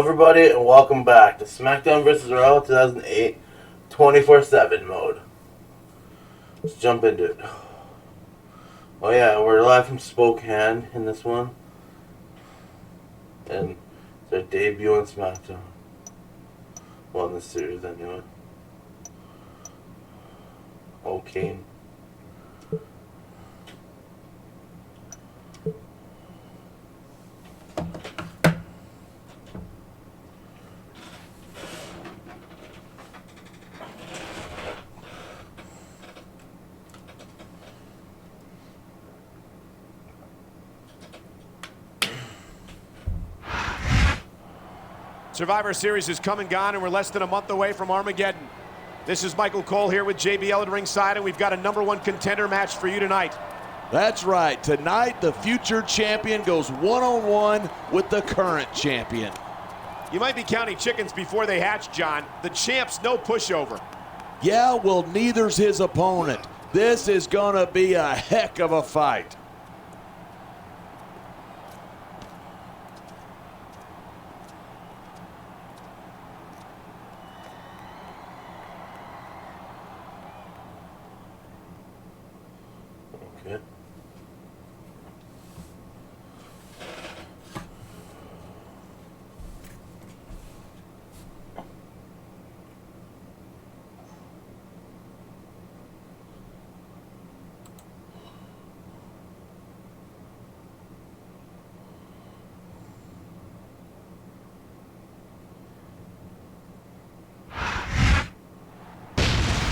everybody, and welcome back to SmackDown vs. Raw 2008 24/7 mode. Let's jump into it. Oh yeah, we're live from Spokane in this one. And it's our debut on SmackDown. Well, in this series anyway. Oh, Kane. Survivor Series has come and gone, and we're less than a month away from Armageddon. This is Michael Cole here with JBL at ringside, and we've got a #1 contender match for you tonight. That's right. Tonight, the future champion goes one-on-one with the current champion. You might be counting chickens before they hatch, John. The champ's no pushover. Yeah, well, neither's his opponent. This is gonna be a heck of a fight. Okay.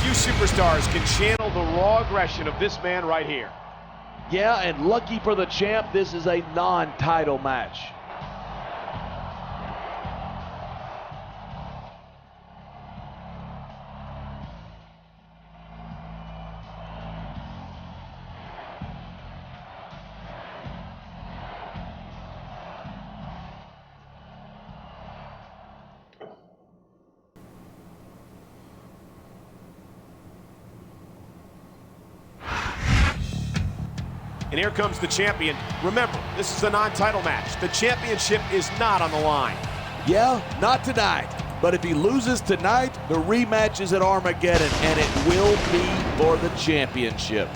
Few superstars can channel the raw aggression of this man right here. Yeah, and lucky for the champ, this is a non-title match. And here comes the champion. Remember, this is a non-title match. The championship is not on the line. Yeah, not tonight. But if he loses tonight, the rematch is at Armageddon, and it will be for the championship.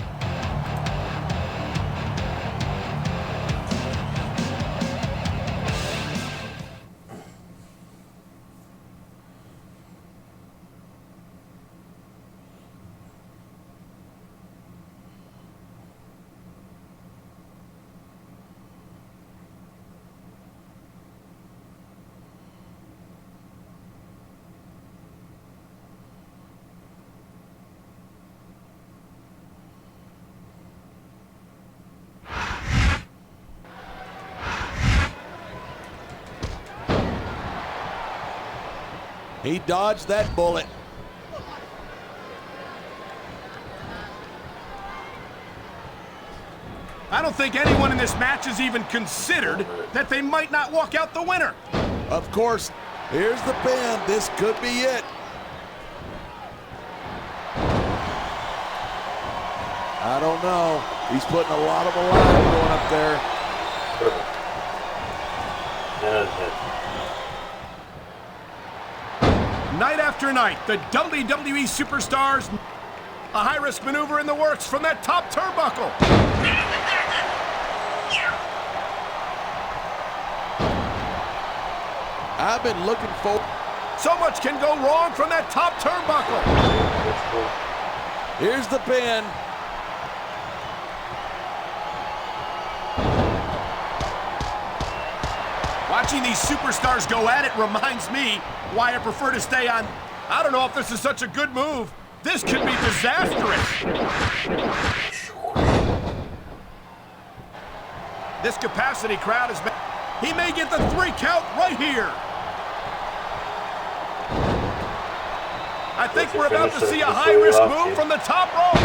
He dodged that bullet. I don't think anyone in this match has even considered that they might not walk out the winner. Of course, here's the pin. This could be it. I don't know. He's putting a lot of alive going up there. Perfect. That's it. Night after night, the WWE superstars, a high-risk maneuver in the works from that top turnbuckle. I've been looking for... So much can go wrong from that top turnbuckle. Here's the pin. Watching these superstars go at it reminds me why I prefer to stay on. I don't know if this is such a good move. This could be disastrous. This capacity crowd is... He may get the 3 count right here. I think we're about to see a high-risk move from the top rope.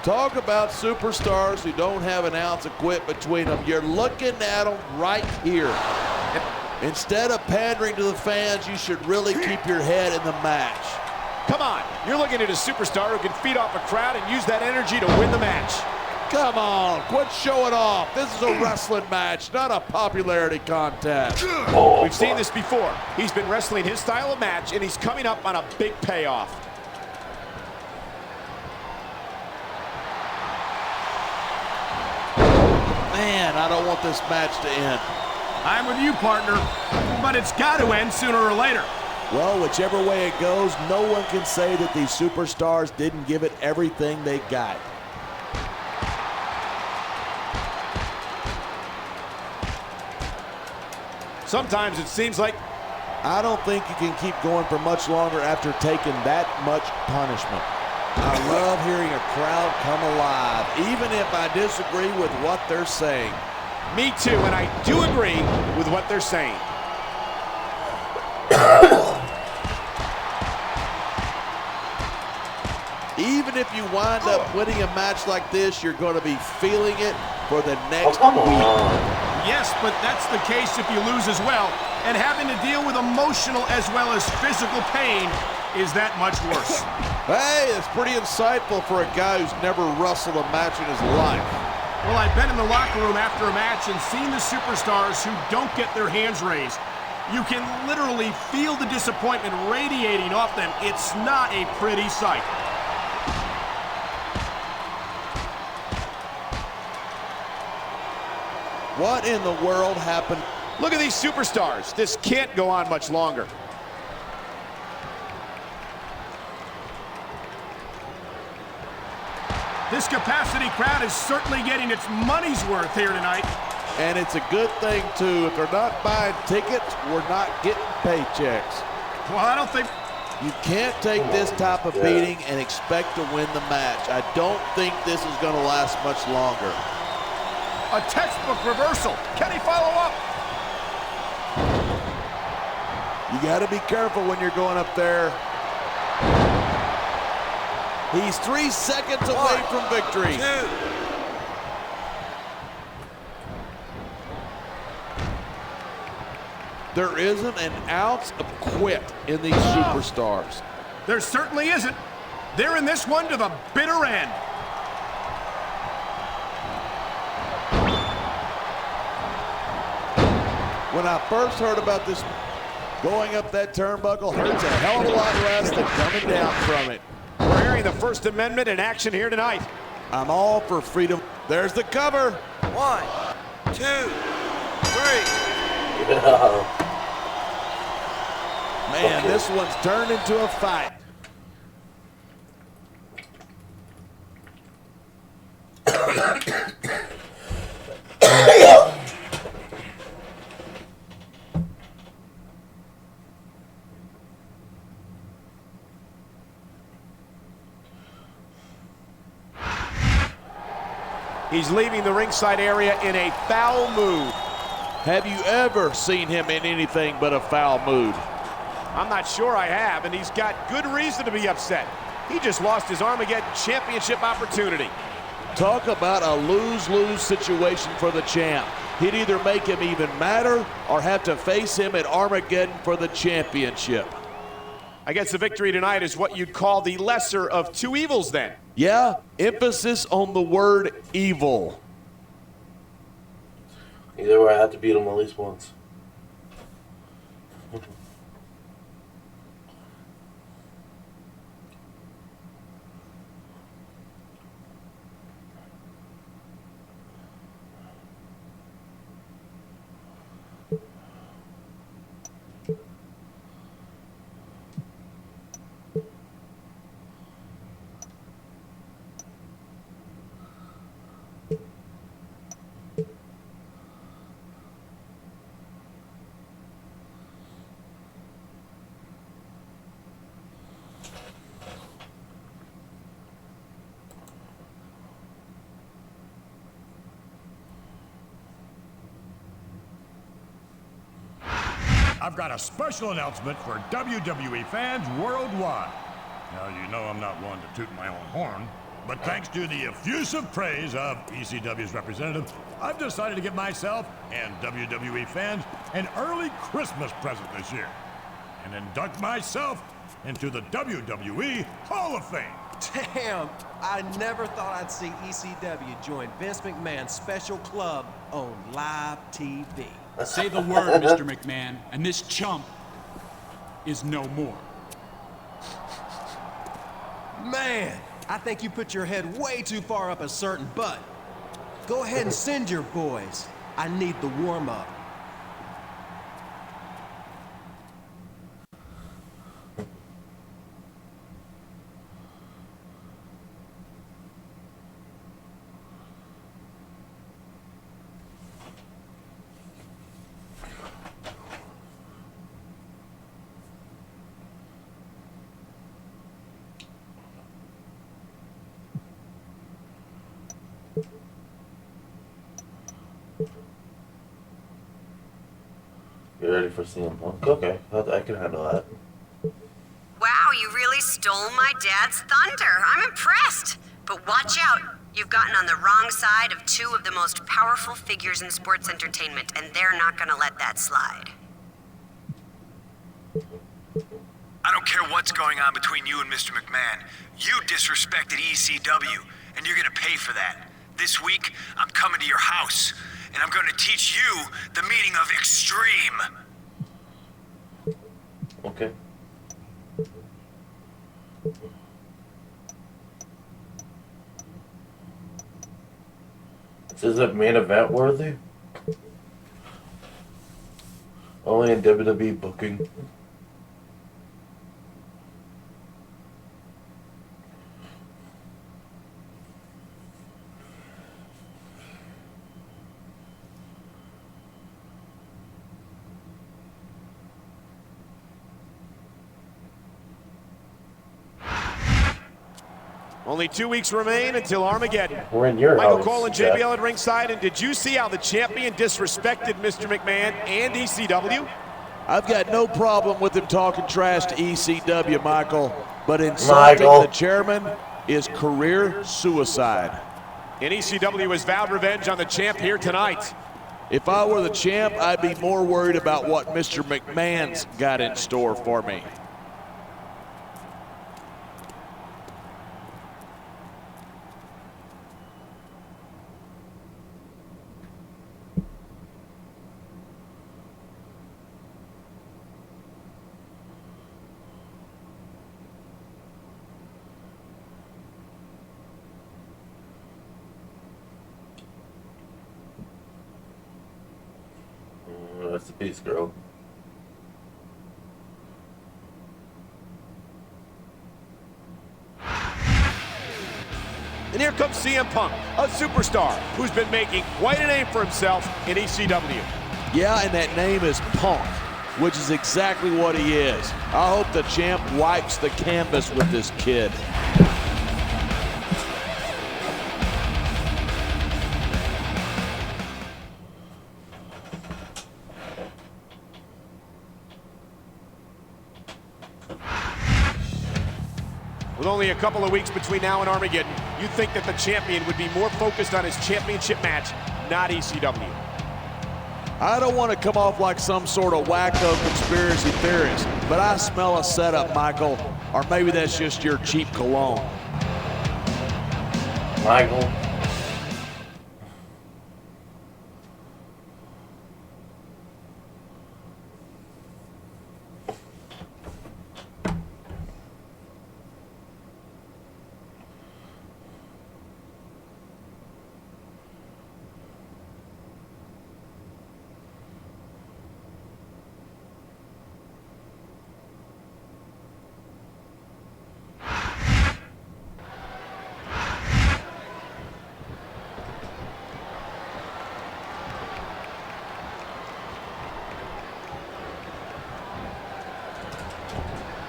Talk about superstars who don't have an ounce of quit between them. You're looking at them right here. Instead of pandering to the fans, you should really keep your head in the match. Come on, you're looking at a superstar who can feed off a crowd and use that energy to win the match. Come on, quit showing off. This is a wrestling match, not a popularity contest. We've seen this before. He's been wrestling his style of match, and he's coming up on a big payoff. Man, I don't want this match to end. I'm with you, partner, but it's got to end sooner or later. Well, whichever way it goes, no one can say that these superstars didn't give it everything they got. Sometimes it seems like I don't think you can keep going for much longer after taking that much punishment. I love hearing a crowd come alive, even if I disagree with what they're saying. me too, and I do agree with what they're saying. Even if you wind up winning a match like this, you're going to be feeling it for the next come week. on. Yes, but that's the case if you lose as well. And having to deal with emotional as well as physical pain is that much worse. Hey, it's pretty insightful for a guy who's never wrestled a match in his life. Well, I've been in the locker room after a match and seen the superstars who don't get their hands raised. You can literally feel the disappointment radiating off them. It's not a pretty sight. What in the world happened? Look at these superstars. This can't go on much longer. This capacity crowd is certainly getting its money's worth here tonight. And it's a good thing, too. If they're not buying tickets, we're not getting paychecks. Well, I don't think... You can't take this type of beating and expect to win the match. I don't think this is going to last much longer. A textbook reversal. Can he follow up? You got to be careful when you're going up there. He's 3 seconds away from victory. 2. There isn't an ounce of quit in these superstars. There certainly isn't. They're in this one to the bitter end. When I first heard about this, going up that turnbuckle hurts a hell of a lot less than coming down from it. We're hearing the First Amendment in action here tonight. I'm all for freedom. There's the cover. 1, 2, 3. Man, this one's turned into a fight. He's leaving the ringside area in a foul mood. Have you ever seen him in anything but a foul mood? I'm not sure I have, and he's got good reason to be upset. He just lost his Armageddon Championship opportunity. Talk about a lose-lose situation for the champ. He'd either make him even madder or have to face him at Armageddon for the championship. I guess the victory tonight is what you'd call the lesser of two evils then. Yeah, emphasis on the word evil. Either way, I have to beat him at least once. I've got a special announcement for WWE fans worldwide. Now, you know I'm not one to toot my own horn, but thanks to the effusive praise of ECW's representative, I've decided to give myself and WWE fans an early Christmas present this year and induct myself into the WWE Hall of Fame. Damn, I never thought I'd see ECW join Vince McMahon's special club on live TV. Say the word, Mr. McMahon, and this chump is no more. Man, I think you put your head way too far up a certain butt. Go ahead and send your boys. I need the warm-up. You ready for CM Punk? Okay, I can handle that. Wow, you really stole my dad's thunder. I'm impressed. But watch out. You've gotten on the wrong side of two of the most powerful figures in sports entertainment, and they're not gonna let that slide. I don't care what's going on between you and Mr. McMahon. You disrespected ECW, and you're gonna pay for that. This week, I'm coming to your house, and I'm gonna teach you the meaning of extreme. Okay. Is it main event worthy? Only in WWE booking. Only 2 weeks remain until Armageddon. We're in your Michael house, Cole and Jeff. JBL at ringside, and did you see how the champion disrespected Mr. McMahon and ECW? I've got no problem with him talking trash to ECW, Michael, but insulting the chairman is career suicide. And ECW has vowed revenge on the champ here tonight. If I were the champ, I'd be more worried about what Mr. McMahon's got in store for me. Rest in peace, girl. And here comes CM Punk, a superstar who's been making quite a name for himself in ECW. Yeah, and that name is Punk, which is exactly what he is. I hope the champ wipes the canvas with this kid. With only a couple of weeks between now and Armageddon, you'd think that the champion would be more focused on his championship match, not ECW. I don't want to come off like some sort of wacko conspiracy theorist, but I smell a setup, Michael. Or maybe that's just your cheap cologne. Michael.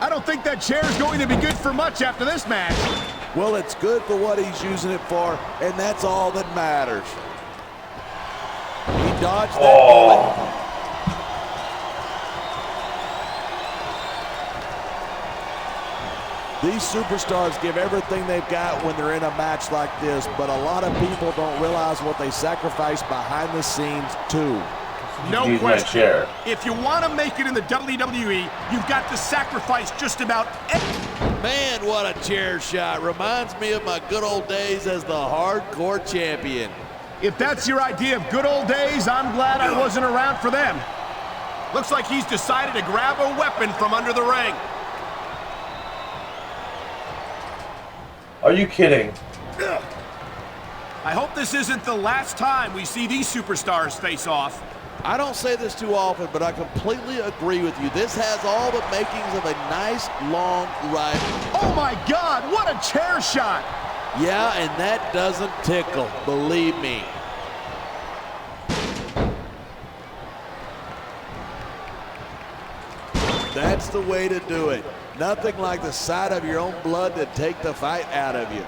I don't think that chair is going to be good for much after this match. Well, it's good for what he's using it for, and that's all that matters. He dodged that bullet. These superstars give everything they've got when they're in a match like this, but a lot of people don't realize what they sacrifice behind the scenes, too. No question. If you want to make it in the WWE, you've got to sacrifice just about everything. Man, what a chair shot. Reminds me of my good old days as the hardcore champion. If that's your idea of good old days, I'm glad I wasn't around for them. Looks like he's decided to grab a weapon from under the ring. Are you kidding? I hope this isn't the last time we see these superstars face off. I don't say this too often, but I completely agree with you. This has all the makings of a nice, long ride. Oh my God, what a chair shot! Yeah, and that doesn't tickle, believe me. That's the way to do it. Nothing like the sight of your own blood to take the fight out of you.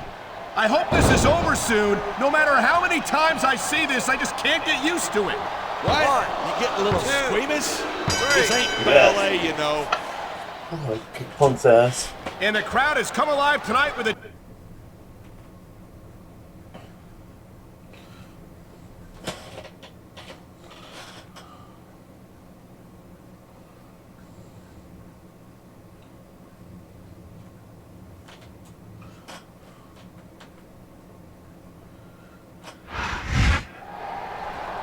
I hope this is over soon. No matter how many times I see this, I just can't get used to it. What? You getting a little squeamish? This ain't ballet, you know. Oh, kick Punk's ass. And the crowd has come alive tonight with a...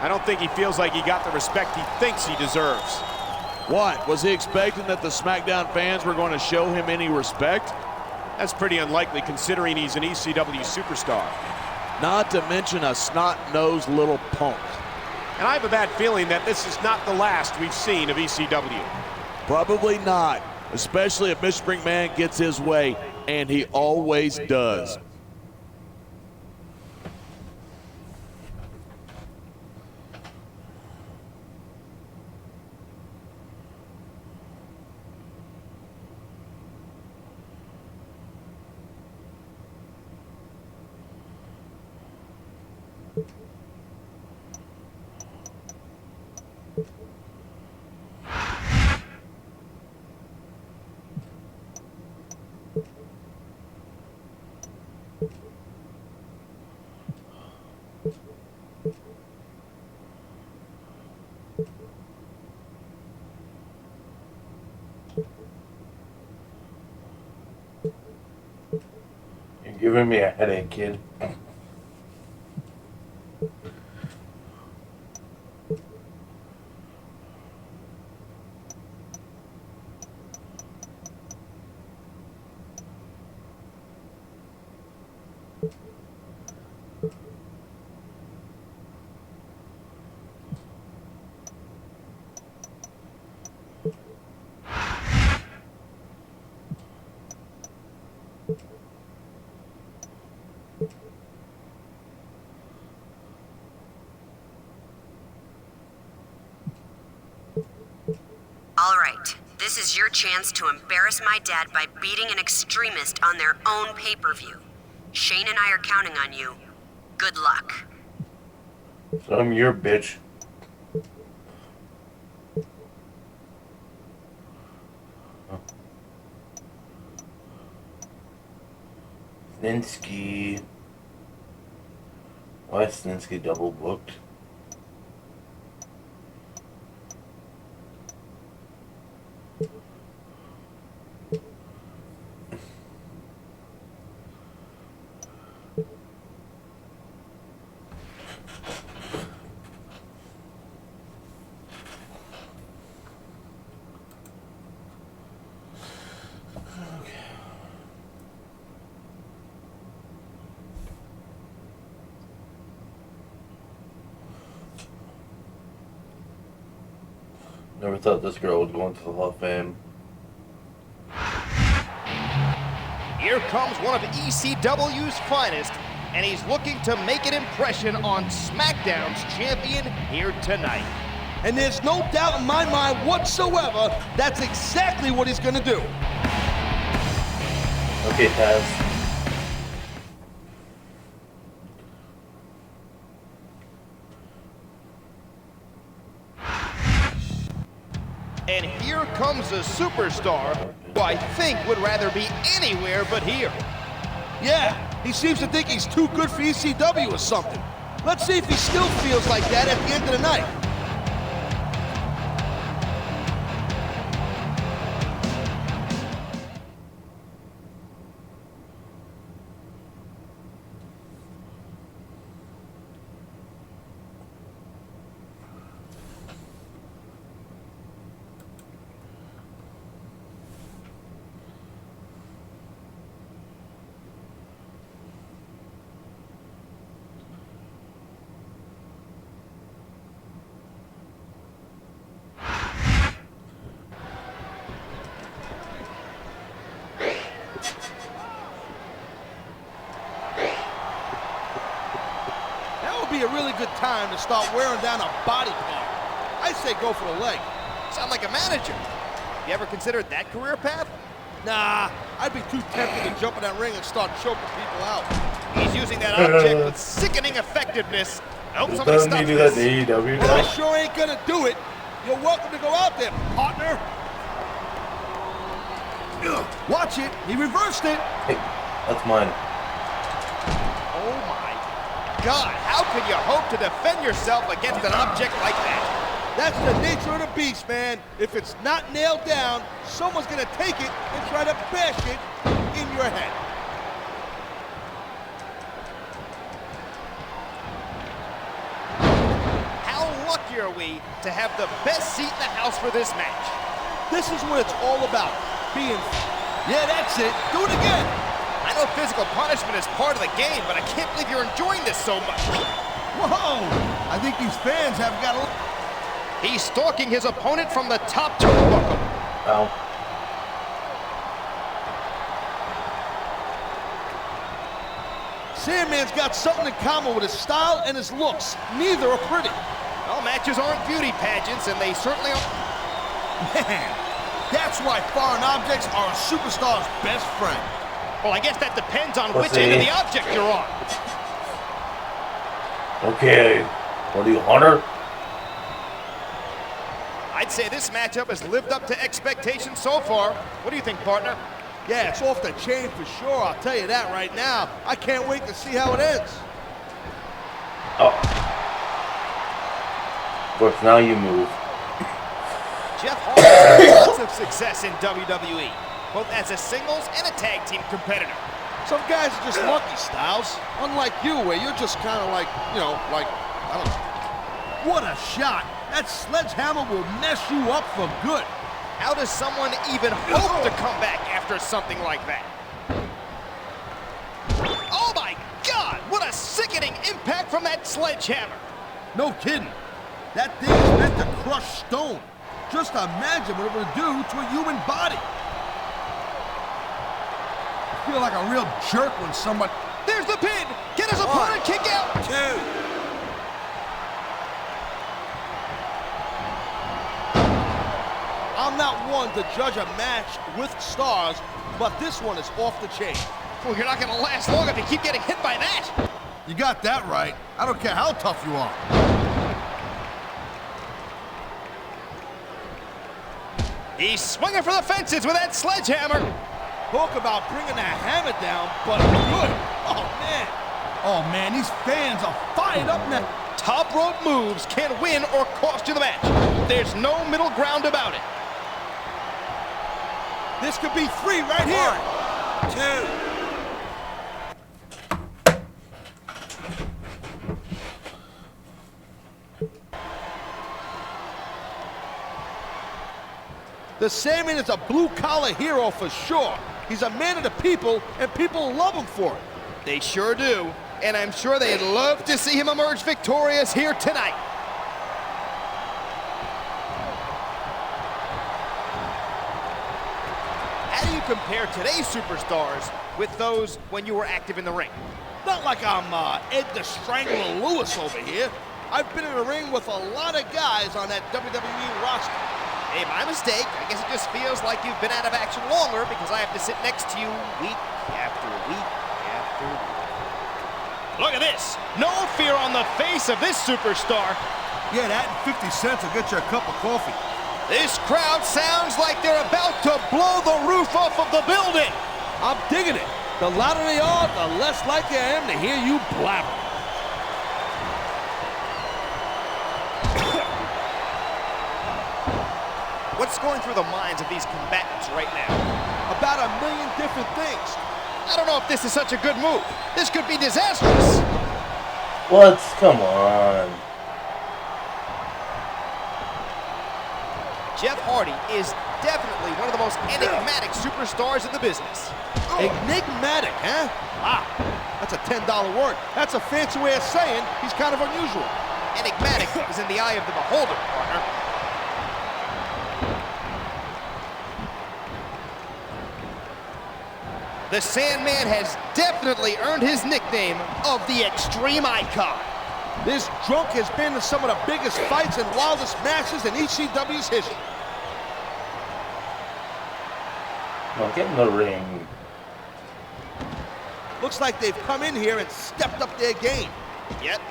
I don't think he feels like he got the respect he thinks he deserves. What? Was he expecting that the SmackDown fans were going to show him any respect? That's pretty unlikely considering he's an ECW superstar. Not to mention a snot-nosed little punk. And I have a bad feeling that this is not the last we've seen of ECW. Probably not, especially if Mr. McMahon gets his way, and he always does. You're giving me a headache, kid. All right, this is your chance to embarrass my dad by beating an extremist on their own pay-per-view. Shane and I are counting on you. Good luck. So I'm your bitch. Snitsky. Why is Snitsky double booked? Never thought this girl would go into the Hall of Fame. Here comes one of ECW's finest, and he's looking to make an impression on SmackDown's champion here tonight. And there's no doubt in my mind whatsoever that's exactly what he's going to do. Okay, Taz. And here comes a superstar who I think would rather be anywhere but here. Yeah, he seems to think he's too good for ECW or something. Let's see if he still feels like that at the end of the night. be a really good time to start wearing down a body part. I say go for the leg. Sound like a manager. You ever considered that career path? Nah, I'd be too tempted to jump in that ring and start choking people out. He's using that object with sickening effectiveness. I hope somebody Doesn't he stops do that this. to AEW Well, I now? sure ain't gonna do it. You're welcome to go out there, partner. Watch it. He reversed it. Hey, that's mine. Oh my God, how can you hope to defend yourself against an object like that? That's the nature of the beast, man. If it's not nailed down, someone's gonna take it and try to bash it in your head. How lucky are we to have the best seat in the house for this match? This is what it's all about. Being... Yeah, that's it. Do it again. I know physical punishment is part of the game, but I can't believe you're enjoying this so much. Whoa! I think these fans have got a... He's stalking his opponent from the top turnbuckle. Ow. Sandman's got something in common with his style and his looks. Neither are pretty. Well, matches aren't beauty pageants, and they certainly aren't. Man, that's why foreign objects are a superstar's best friend. Well, I guess that depends on Let's which end of see. the object you're on. Okay. What are you, Hunter? I'd say this matchup has lived up to expectations so far. What do you think, partner? Yeah, it's off the chain for sure, I'll tell you that right now. I can't wait to see how it ends. Oh. Of course, now you move. Jeff Hardy has had lots of success in WWE, both as a singles and a tag team competitor. Some guys are just lucky, Styles. Unlike you, where you're just kind of like, you know, like, I don't know. What a shot. That sledgehammer will mess you up for good. How does someone even hope to come back after something like that? Oh my God! What a sickening impact from that sledgehammer! No kidding. That thing is meant to crush stone. Just imagine what it would do to a human body. I feel like a real jerk when someone... There's the pin! Get his opponent kick out! 2. I'm not one to judge a match with stars, but this one is off the chain. Well, you're not gonna last long if you keep getting hit by that. You got that right. I don't care how tough you are. He's swinging for the fences with that sledgehammer. Talk about bringing that hammer down, but good. Oh, man. Oh, man, these fans are fired up now. Top rope moves can win or cost you the match. There's no middle ground about it. This could be 3 right here. 2. The Sandman is a blue-collar hero for sure. He's a man of the people, and people love him for it. They sure do. And I'm sure they'd love to see him emerge victorious here tonight. How do you compare today's superstars with those when you were active in the ring? Not like I'm Ed the Strangler Lewis over here. I've been in the ring with a lot of guys on that WWE roster. Hey, my mistake. I guess it just feels like you've been out of action longer because I have to sit next to you week after week after week. Look at this. No fear on the face of this superstar. Yeah, that and 50 cents will get you a cup of coffee. This crowd sounds like they're about to blow the roof off of the building. I'm digging it. The louder they are, the less likely I am to hear you blabber. What's going through the minds of these combatants right now? About a million different things. I don't know if this is such a good move. This could be disastrous. What? Come on. Jeff Hardy is definitely one of the most enigmatic superstars in the business. Enigmatic, huh? Ah, that's a $10 word. That's a fancy way of saying he's kind of unusual. Enigmatic is in the eye of the beholder, partner. The Sandman has definitely earned his nickname of the Extreme Icon. This drunk has been in some of the biggest fights and wildest matches in ECW's history. Now get in the ring. Looks like they've come in here and stepped up their game. Yep,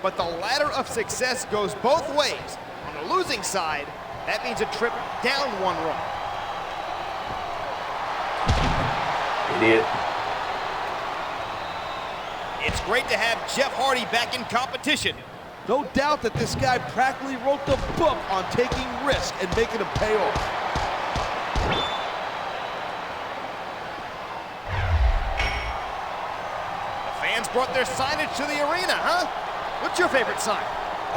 but the ladder of success goes both ways. On the losing side, that means a trip down one rung. Idiot. It's great to have Jeff Hardy back in competition. No doubt that this guy practically wrote the book on taking risk and making them pay off. The fans brought their signage to the arena, huh? What's your favorite sign?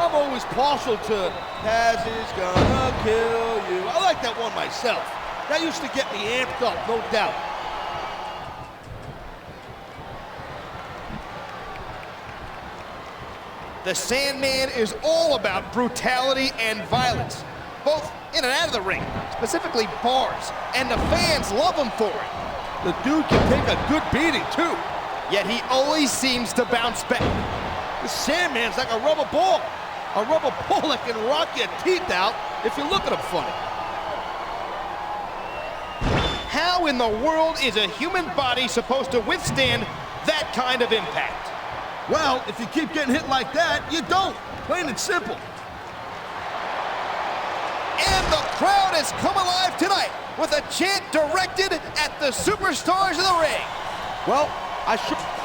I'm always partial to Taz is gonna kill you. I like that one myself. That used to get me amped up, no doubt. The Sandman is all about brutality and violence, both in and out of the ring, specifically bars, and the fans love him for it. The dude can take a good beating, too. Yet he always seems to bounce back. The Sandman's like a rubber ball that can rock your teeth out if you look at him funny. How in the world is a human body supposed to withstand that kind of impact? Well, if you keep getting hit like that, you don't. Plain and simple. And the crowd has come alive tonight with a chant directed at the superstars of the ring. Well,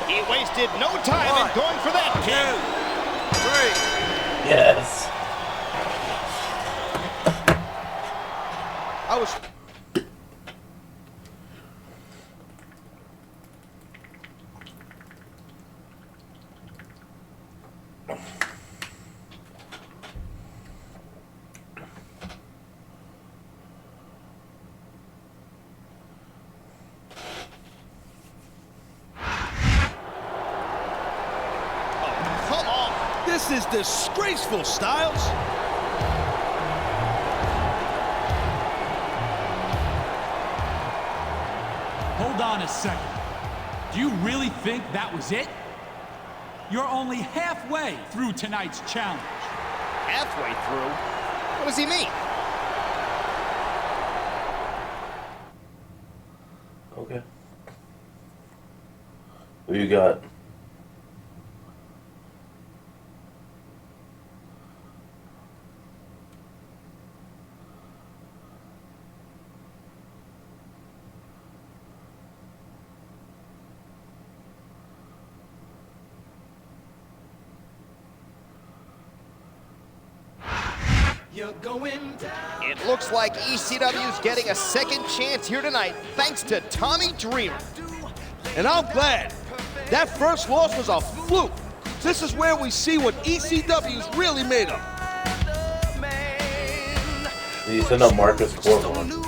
He wasted no time in going for that kick. 3. Yes. I was... This is disgraceful, Styles. Hold on a second. Do you really think that was it? You're only halfway through tonight's challenge. Halfway through? What does he mean? Okay. Who you got? It looks like ECW's getting a second chance here tonight, thanks to Tommy Dreamer. And I'm glad. That first loss was a fluke. This is where we see what ECW's really made of. You send up Marcus Corvon.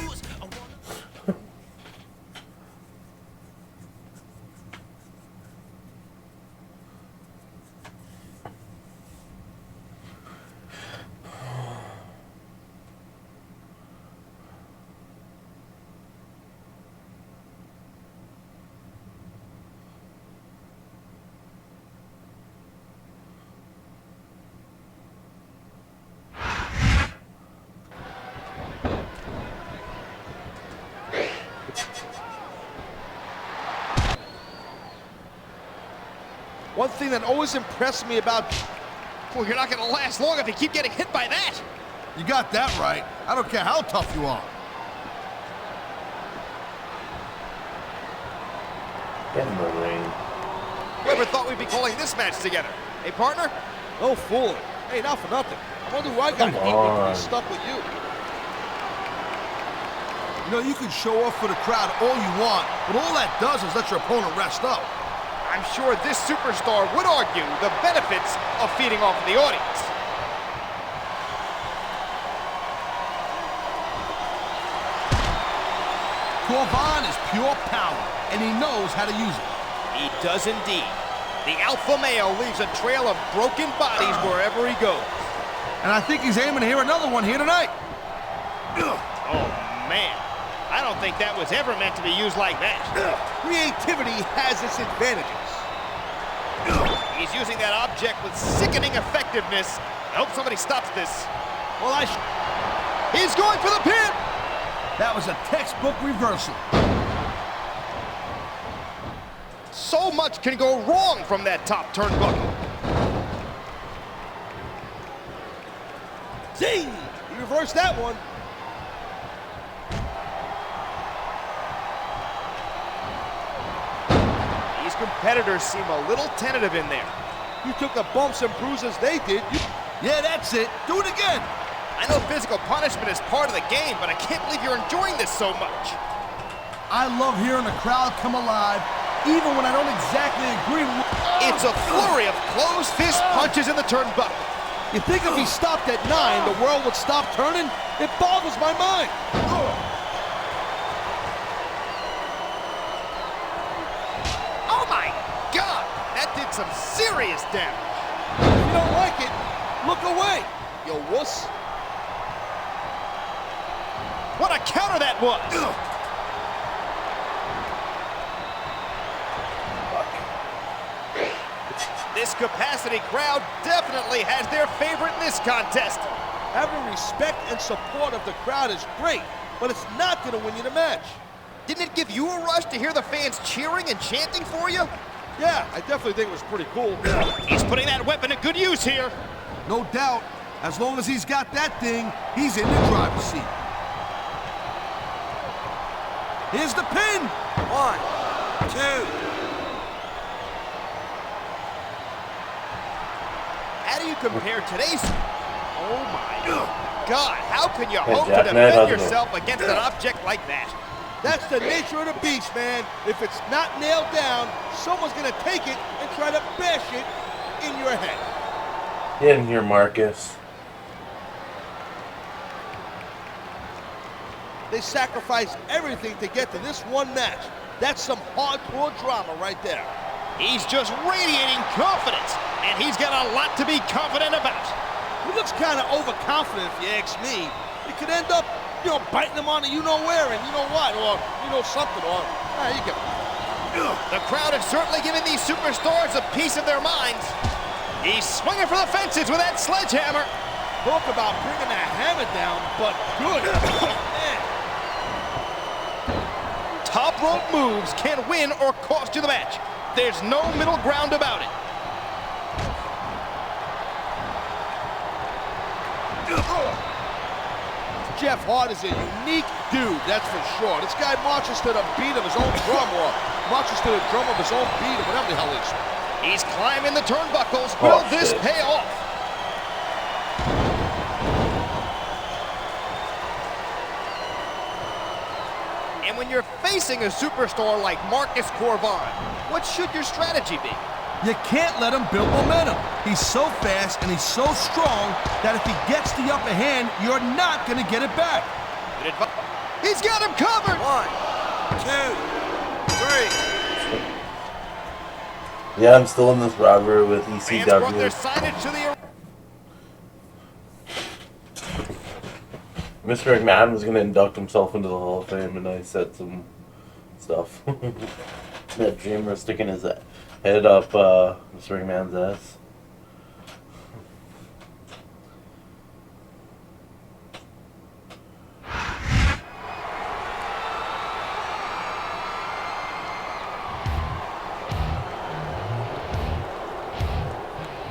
One thing that always impressed me about... Well, you're not going to last long if you keep getting hit by that. You got that right. I don't care how tough you are. Get in the ring. Whoever thought we'd be calling this match together? Hey, partner? No fooling. Hey, not for nothing. I wonder who I got heat with to be stuck with you. You know, you can show off for the crowd all you want, but all that does is let your opponent rest up. I'm sure this superstar would argue the benefits of feeding off the audience. Corvon is pure power, and he knows how to use it. He does indeed. The alpha male leaves a trail of broken bodies wherever he goes. And I think he's aiming to hear another one here tonight. Oh, man. I don't think that was ever meant to be used like that. Creativity has its advantages. He's using that object with sickening effectiveness. I hope somebody stops this. Well, He's going for the pin! that was a textbook reversal. So much can go wrong from that top turnbuckle. Zing! He reversed that one. These competitors seem a little tentative in there. You took the bumps and bruises they did. Yeah, that's it. Do it again. I know physical punishment is part of the game, but I can't believe you're enjoying this so much. I love hearing the crowd come alive, even when I don't exactly agree with... It's a flurry of closed fist punches in the turnbuckle. You think if he stopped at 9, the world would stop turning? It boggles my mind. Oh my God! That did some serious damage. If you don't like it, look away, you wuss. What a counter that was! This capacity crowd definitely has their favorite in this contest. Having respect and support of the crowd is great, but it's not going to win you the match. Didn't it give you a rush to hear the fans cheering and chanting for you? Yeah, I definitely think it was pretty cool. He's putting that weapon to good use here. No doubt. As long as he's got that thing, he's in the driver's seat. Here's the pin. 1, 2. How do you compare today's... Oh my God, how can you Hey, hope Jack, to man, defend how's it yourself against an object like that? That's the nature of the beast, man. If it's not nailed down, someone's gonna take it and try to bash it in your head. Get in here, Marcus. They sacrificed everything to get to this one match. That's some hardcore drama right there. He's just radiating confidence, and he's got a lot to be confident about. He looks kind of overconfident, if you ask me. He could end up, biting him on the you-know-where and you-know-what, or you-know-something, or... you get... The crowd is certainly giving these superstars a piece of their minds. He's swinging for the fences with that sledgehammer. Talk about bringing that hammer down, but good. Man. Top rope moves can win or cost you the match. There's no middle ground about it. Jeff Hart is a unique dude, that's for sure. This guy marches to the beat of his own drum, or marches to the drum of his own beat, or whatever the hell it is. He's climbing the turnbuckles. Will this pay off? And when you're facing a superstar like Marcus Corvon, what should your strategy be? You can't let him build momentum. He's so fast and he's so strong that if he gets the upper hand, you're not going to get it back. He's got him covered! 1, 2, 3. Yeah, I'm still in this robbery with Fans brought their ECW. signage to the... Mr. McMahon was going to induct himself into the Hall of Fame, and I said some stuff. That Dreamer sticking his head up Mr. McMahon's ass.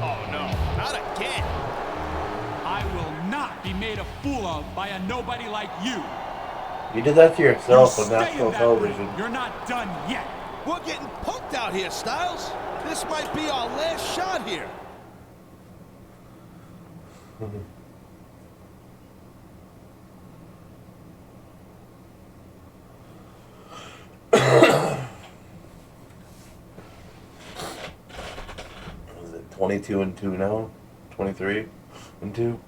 Oh no, not again. I will not be made a fool of by a nobody like you. You did that to yourself You on stay in national that television. ring. You're not done yet. We're getting punked out here, Styles. This might be our last shot here. Is it 22-2 now? 23-2?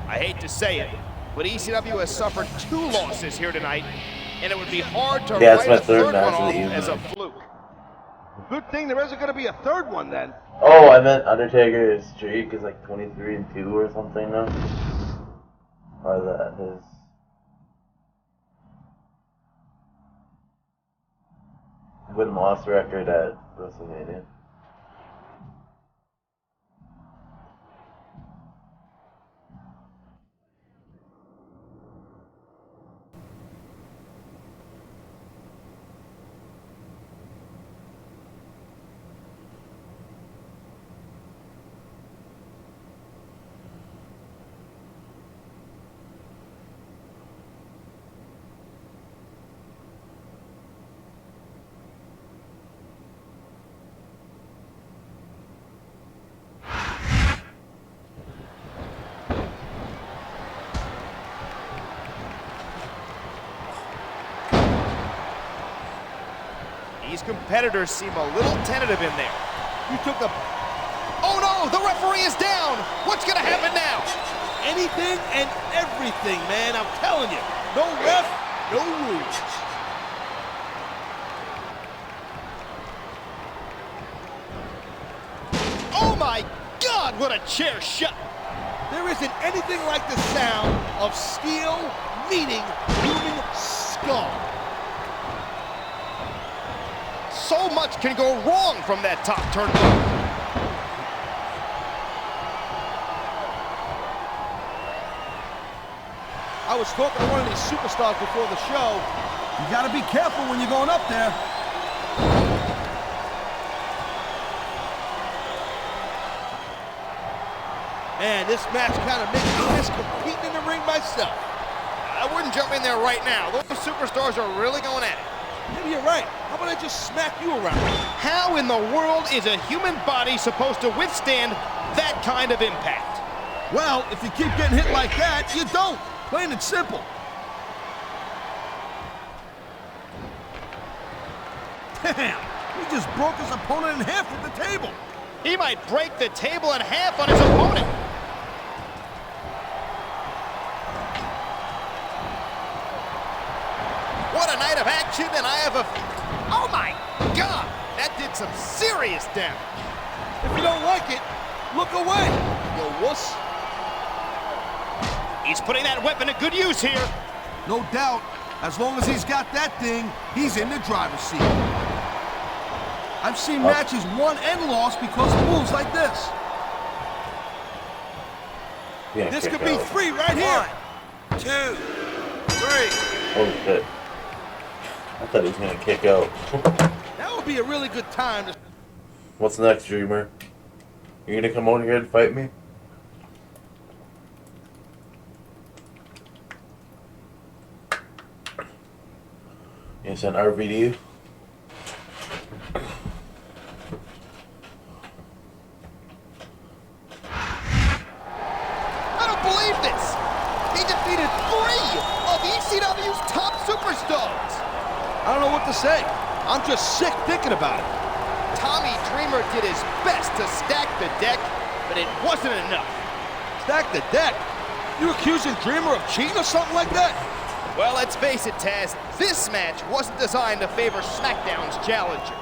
I hate to say it, but ECW has suffered 2 losses here tonight, and it would be hard to Yeah, it's write my a third third match one of the off evening. as a fluke. Good thing there isn't going to be a third one then. Oh, I meant Undertaker's streak is like 23-2 or something now. Or that his win-loss record at WrestleMania. These competitors seem a little tentative in there. You took a... Oh no, the referee is down! What's gonna happen now? Anything and everything, man, I'm telling you. No ref, no rules. Oh my God, what a chair shot! There isn't anything like the sound of steel meeting human skull. So much can go wrong from that top turnbuckle. I was talking to one of these superstars before the show. You gotta be careful when you're going up there. Man, this match kind of makes me miss competing in the ring myself. I wouldn't jump in there right now. Those superstars are really going at it. Maybe you're right. How about I just smack you around? How in the world is a human body supposed to withstand that kind of impact? Well, if you keep getting hit like that, you don't. Plain and simple. Damn, he just broke his opponent in half with the table. He might break the table in half on his opponent. What a night of action, and I have a... Oh my God, that did some serious damage. If you don't like it, look away, you wuss. He's putting that weapon to good use here. No doubt. As long as he's got that thing, he's in the driver's seat. I've seen matches won and lost because of moves like this. Yeah, this could be 3 right here. 1, 2, 3. Oh shit. I thought he was gonna kick out. That would be a really good time to... What's next, Dreamer? You gonna come over here and fight me? You send RVD? I don't believe this. He defeated 3 of ECW's top superstars. I don't know what to say. I'm just sick thinking about it. Tommy Dreamer did his best to stack the deck, but it wasn't enough. Stack the deck? You accusing Dreamer of cheating or something like that? Well, let's face it, Taz. This match wasn't designed to favor SmackDown's challenger.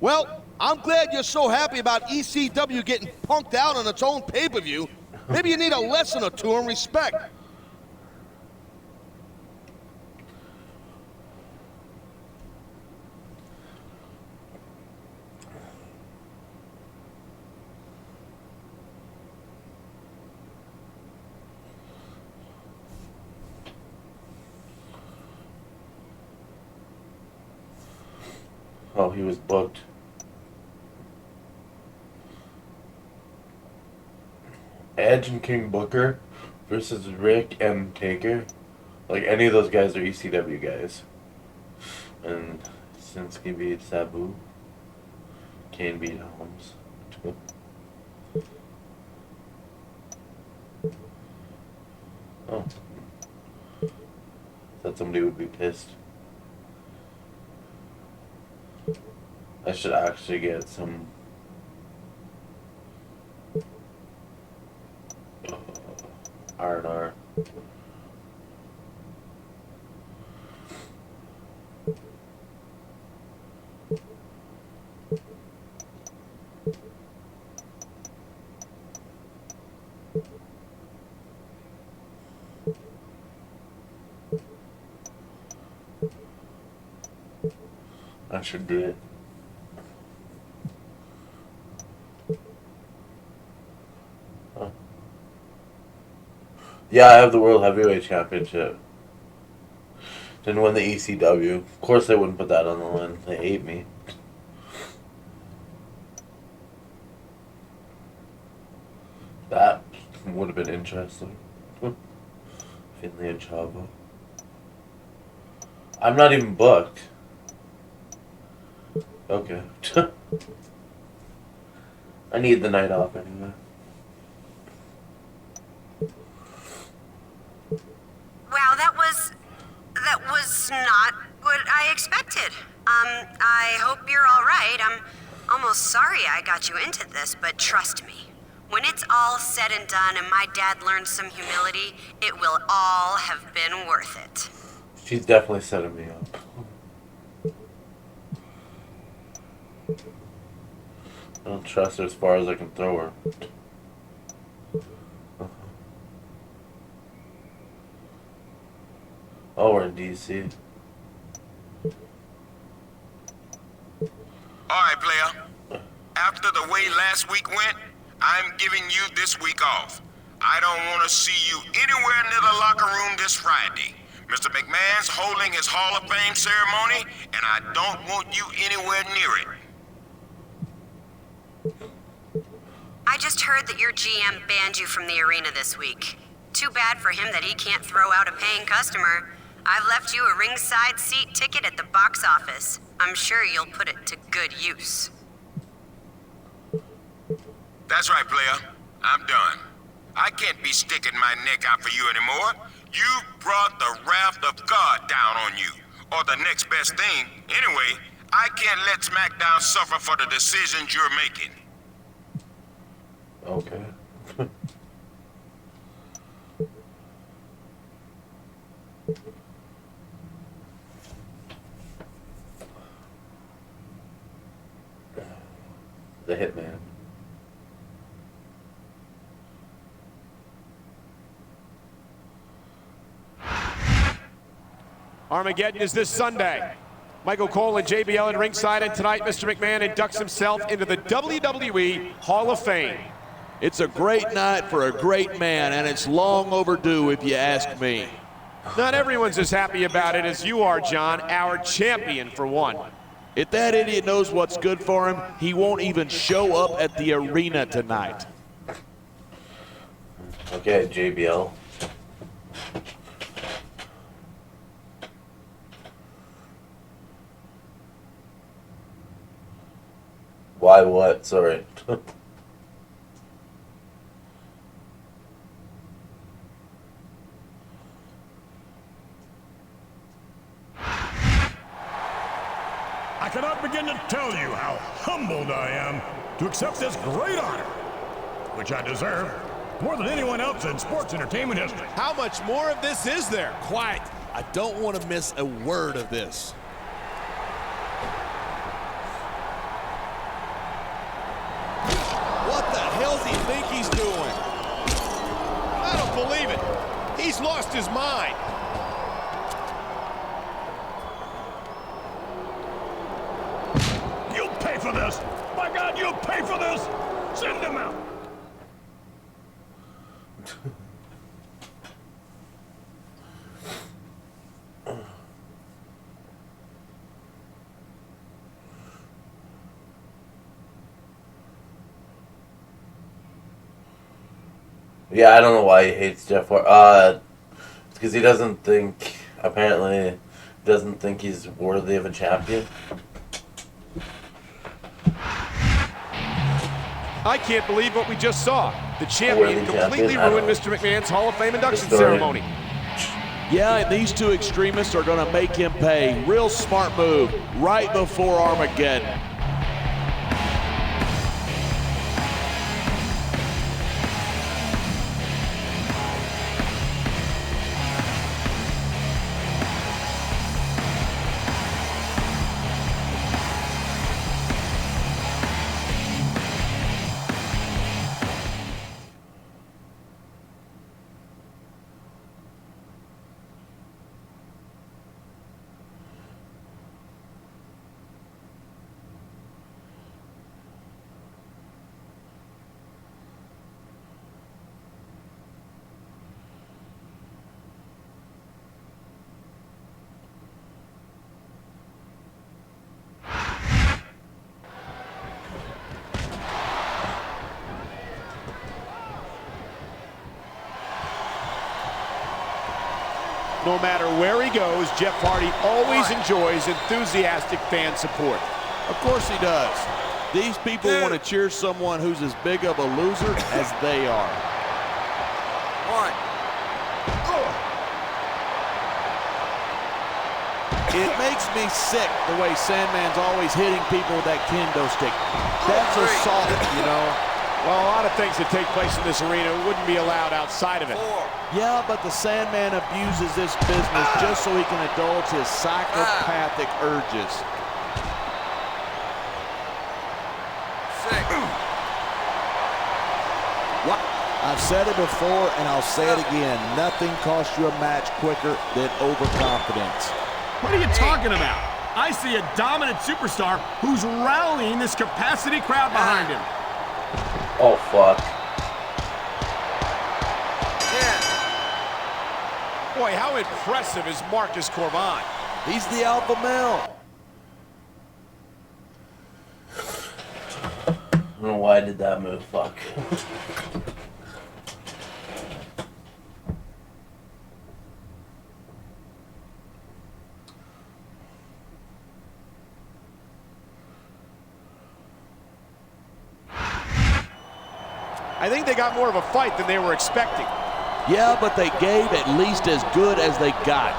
Well, I'm glad you're so happy about ECW getting punked out on its own pay-per-view. Maybe you need a lesson or two in respect. Oh, he was booked. Edge and King Booker versus Rick and Taker. Like, any of those guys are ECW guys. And Shinsuke beat Sabu. Kane beat Holmes. Oh. Thought somebody would be pissed. I should actually get some R&R. I should do it. Huh. Yeah, I have the World Heavyweight Championship. Didn't win the ECW. Of course they wouldn't put that on the line. They hate me. That would have been interesting. Finlay and Chavo. I'm not even booked. Okay. I need the night off anyway. Wow, that was not what I expected. I hope you're all right. I'm almost sorry I got you into this, but trust me. When it's all said and done and my dad learns some humility, it will all have been worth it. She's definitely setting me up. I don't trust her as far as I can throw her. Oh, we're in DC. Alright, player. After the way last week went, I'm giving you this week off. I don't want to see you anywhere near the locker room this Friday. Mr. McMahon's holding his Hall of Fame ceremony, and I don't want you anywhere near it. I just heard that your GM banned you from the arena this week. Too bad for him that he can't throw out a paying customer. I've left you a ringside seat ticket at the box office. I'm sure you'll put it to good use. That's right, player. I'm done. I can't be sticking my neck out for you anymore. You brought the wrath of God down on you. Or the next best thing. Anyway, I can't let SmackDown suffer for the decisions you're making. Okay. The Hitman. Armageddon is this Sunday. Michael Cole and JBL at ringside, and tonight Mr. McMahon inducts himself into the WWE Hall of Fame. It's a great night for a great man, and it's long overdue if you ask me. Not everyone's as happy about it as you are, John, our champion for one. If that idiot knows what's good for him, he won't even show up at the arena tonight. Okay, JBL. Why what? Sorry. I cannot begin to tell you how humbled I am to accept this great honor, which I deserve more than anyone else in sports entertainment history. How much more of this is there? Quiet. I don't want to miss a word of this. What the hell does he think he's doing? I don't believe it. He's lost his mind. You'll pay for this! My God, you'll pay for this! Send him out! Yeah, I don't know why he hates Jeff Hardy. It's because he doesn't think, apparently, doesn't think he's worthy of a champion. I can't believe what we just saw. The champion Worthy completely champion? ruined Mr. McMahon's Hall of Fame induction Historian. ceremony. Yeah, and these two extremists are going to make him pay. Real smart move right before Armageddon. No matter where he goes, Jeff Hardy always enjoys enthusiastic fan support. Of course he does. These people want to cheer someone who's as big of a loser as they are. 1. It makes me sick the way Sandman's always hitting people with that kendo stick. That's assault, you know. Well, a lot of things that take place in this arena wouldn't be allowed outside of it. 4. Yeah, but the Sandman abuses this business just so he can indulge his psychopathic urges. 6. I've said it before and I'll say it again. Nothing costs you a match quicker than overconfidence. What are you talking about? I see a dominant superstar who's rallying this capacity crowd behind him. Oh, fuck. 10. Boy, how impressive is Marcus Corban? He's the alpha male. I don't know why I did that move. Fuck. I think they got more of a fight than they were expecting. Yeah, but they gave at least as good as they got.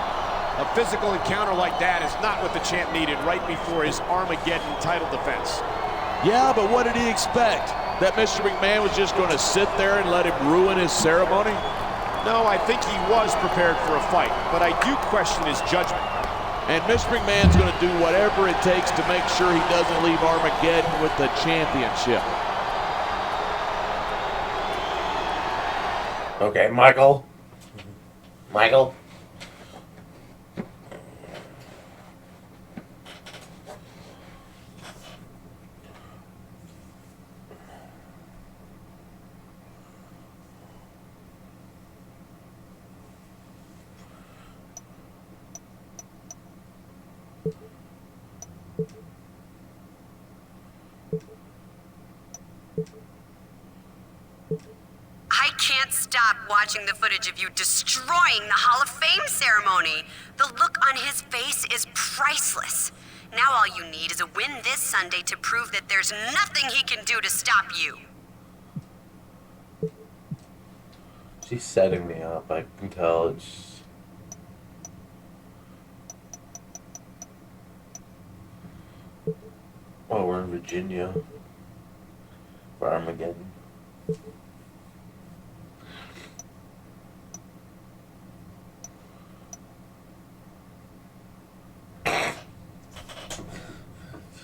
A physical encounter like that is not what the champ needed right before his Armageddon title defense. Yeah, but what did he expect? That Mr. McMahon was just going to sit there and let him ruin his ceremony? No, I think he was prepared for a fight, but I do question his judgment. And Mr. McMahon's going to do whatever it takes to make sure he doesn't leave Armageddon with the championship. Okay, Michael. Michael. I can't stop watching the footage of you destroying the Hall of Fame ceremony. The look on his face is priceless. Now all you need is a win this Sunday to prove that there's nothing he can do to stop you. She's setting me up. I can tell. It's... Oh, we're in Virginia for Armageddon.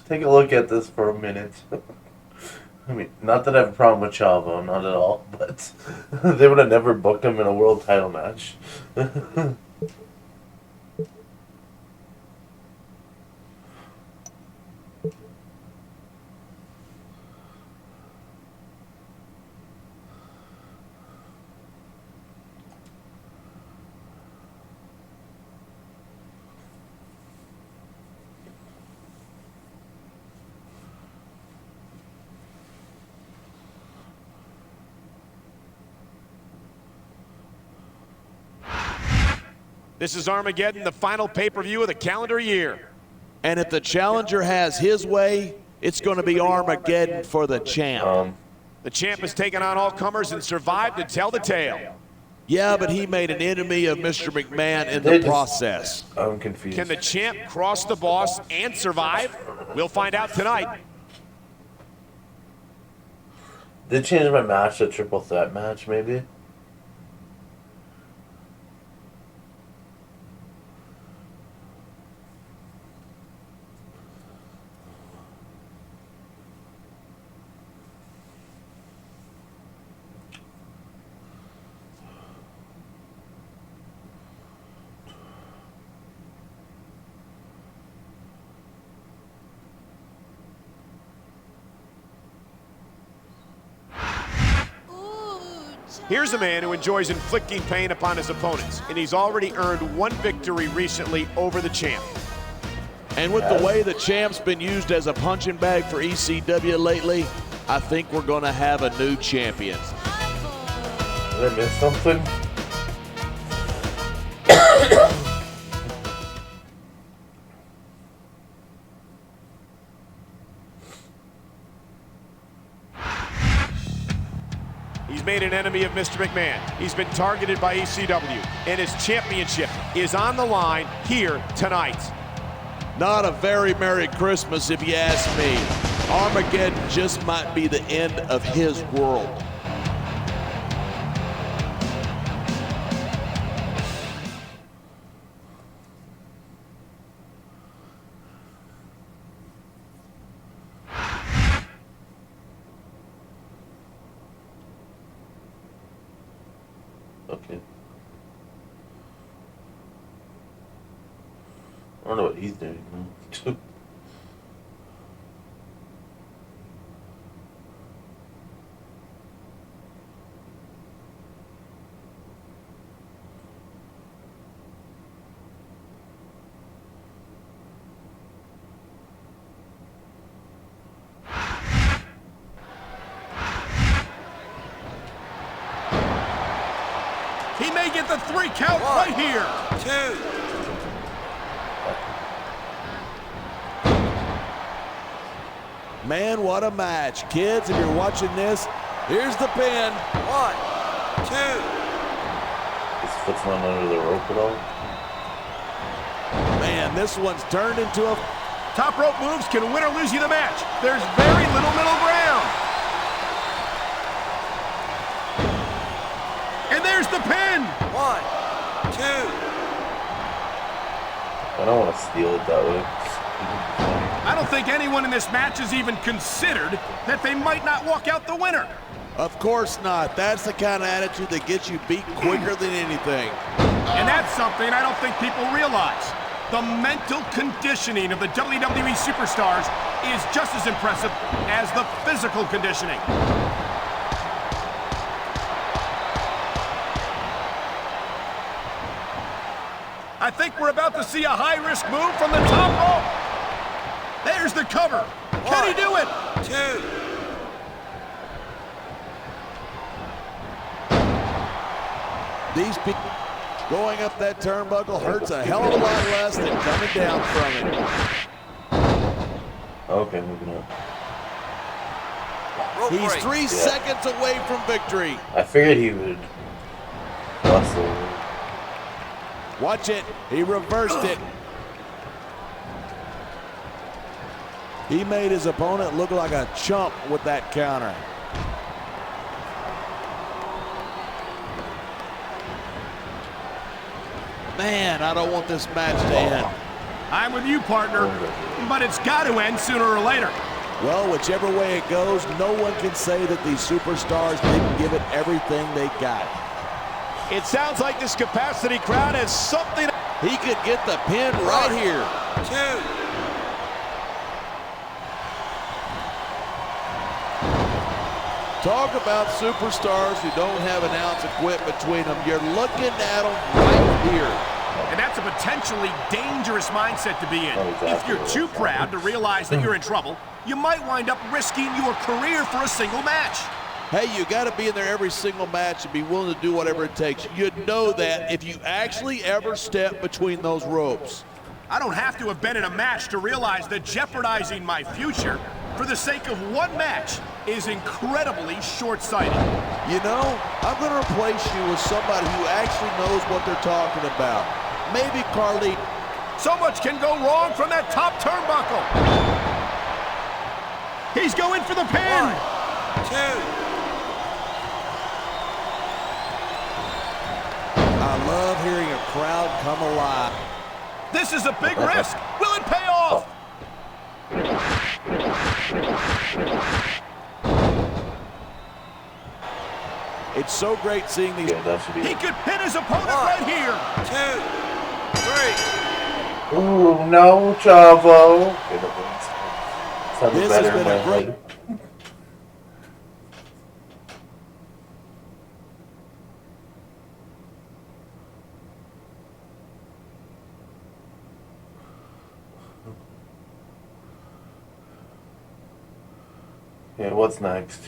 Take a look at this for a minute. I mean, not that I have a problem with Chavo, not at all, but they would have never booked him in a world title match. This is Armageddon, the final pay-per-view of the calendar year. And if the challenger has his way, it's going to be Armageddon for the champ. The champ has taken on all comers and survived to tell the tale. Yeah, but he made an enemy of Mr. McMahon in the process. I'm confused. Can the champ cross the boss and survive? We'll find out tonight. Did change my match to a triple threat match, maybe? Here's a man who enjoys inflicting pain upon his opponents, and he's already earned one victory recently over the champ. And with the way the champ's been used as a punching bag for ECW lately, I think we're going to have a new champion. Did I miss something? has made an enemy of Mr. McMahon. He's been targeted by ECW, and his championship is on the line here tonight. Not a very Merry Christmas, if you ask me. Armageddon just might be the end of his world. Okay. I don't know what he's doing. He may get the 3 count right here. 2. Man, what a match. Kids, if you're watching this, here's the pin. 1, 2. His foot's not under the rope at all. Man, this one's turned into a... Top rope moves can win or lose you the match. There's very little middle ground. And there's the pin. 1, 2. I don't want to steal it that way. I don't think anyone in this match has even considered that they might not walk out the winner. Of course not. That's the kind of attitude that gets you beat quicker than anything. And that's something I don't think people realize. The mental conditioning of the WWE superstars is just as impressive as the physical conditioning. I think we're about to see a high-risk move from the top rope. There's the cover. Can he do it? 2. These people going up that turnbuckle hurts a hell of a lot less than coming down from it. Okay, moving up. He's 3 seconds away from victory. I figured he would bustle. Watch it. He reversed it. He made his opponent look like a chump with that counter. Man, I don't want this match to end. I'm with you, partner, but it's got to end sooner or later. Well, whichever way it goes, no one can say that these superstars didn't give it everything they got. It sounds like this capacity crowd has something. He could get the pin right here. 2. Talk about superstars who don't have an ounce of quit between them. You're looking at them right here. And that's a potentially dangerous mindset to be in. If you're too proud to realize that you're in trouble, you might wind up risking your career for a single match. Hey, you got to be in there every single match and be willing to do whatever it takes. You'd know that if you actually ever step between those ropes. I don't have to have been in a match to realize that jeopardizing my future for the sake of one match is incredibly short-sighted. You know, I'm going to replace you with somebody who actually knows what they're talking about. Maybe Carly. So much can go wrong from that top turnbuckle. He's going for the pin. 1, 2. I love hearing a crowd come alive. This is a big risk. Will it pay off? It's so great seeing these. He could pin his opponent right here. 2, 3. Ooh, no, Chavo. This has been a great. Okay, what's next?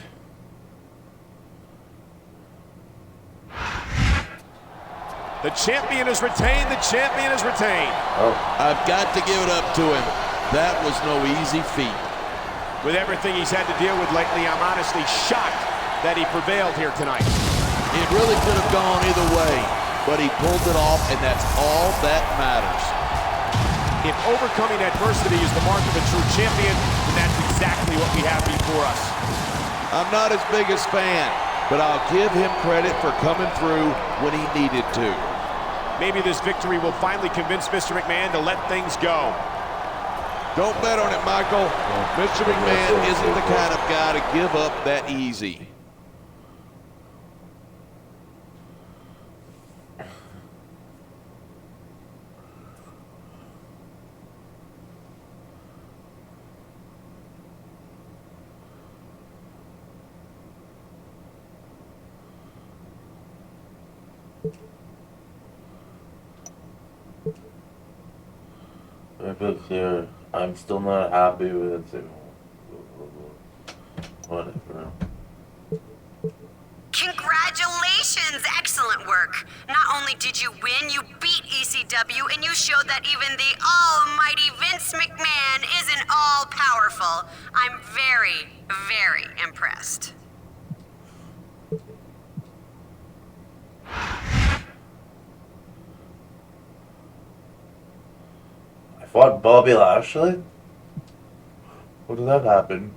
The champion is retained. The champion is retained. Oh. I've got to give it up to him. That was no easy feat. With everything he's had to deal with lately, I'm honestly shocked that he prevailed here tonight. It really could have gone either way, but he pulled it off, and that's all that matters. If overcoming adversity is the mark of a true champion, then that's exactly what we have before us. I'm not his biggest fan, but I'll give him credit for coming through when he needed to. Maybe this victory will finally convince Mr. McMahon to let things go. Don't bet on it, Michael. Mr. McMahon isn't the kind of guy to give up that easy. Clear. I'm still not happy with it. Whatever. Congratulations! Excellent work. Not only did you win, you beat ECW, and you showed that even the almighty Vince McMahon isn't all-powerful. I'm very, very impressed. Fought Bobby Lashley? What did that happen?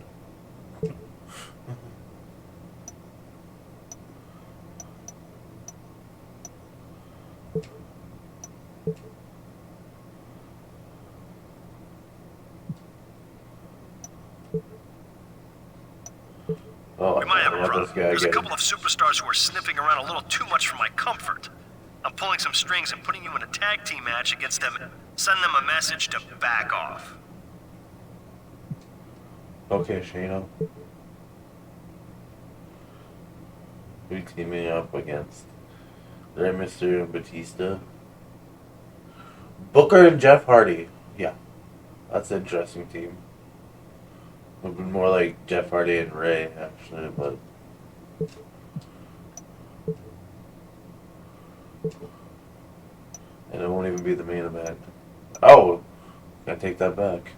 Oh, we might have a problem. There's a again. couple of superstars who are sniffing around a little too much for my comfort. I'm pulling some strings and putting you in a tag team match against them. Send them a message to back off. Okay, Shayna. Who are you teaming up against? Rey Mysterio and Batista? Booker and Jeff Hardy. Yeah. That's an interesting team. Would be more like Jeff Hardy and Ray, actually, but... And it won't even be the main event. Oh! I take that back.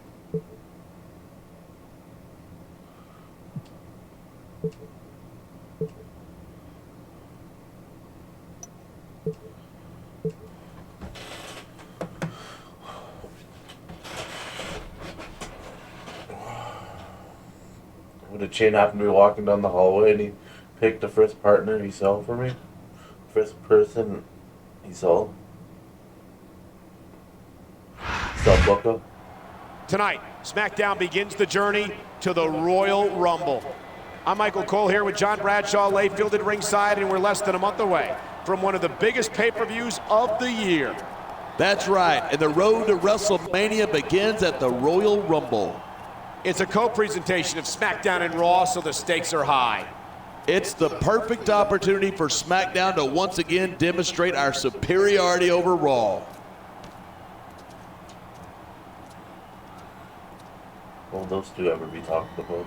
Would a chain happen to be walking down the hallway and he picked the first partner he saw for me? First person he saw? Booker? Tonight, SmackDown begins the journey to the Royal Rumble. I'm Michael Cole here with John Bradshaw Layfield at ringside, and we're less than a month away from one of the biggest pay-per-views of the year. That's right, and the road to WrestleMania begins at the Royal Rumble. It's a co-presentation of SmackDown and Raw, so the stakes are high. It's the perfect opportunity for SmackDown to once again demonstrate our superiority over Raw. Will those two ever be talked about?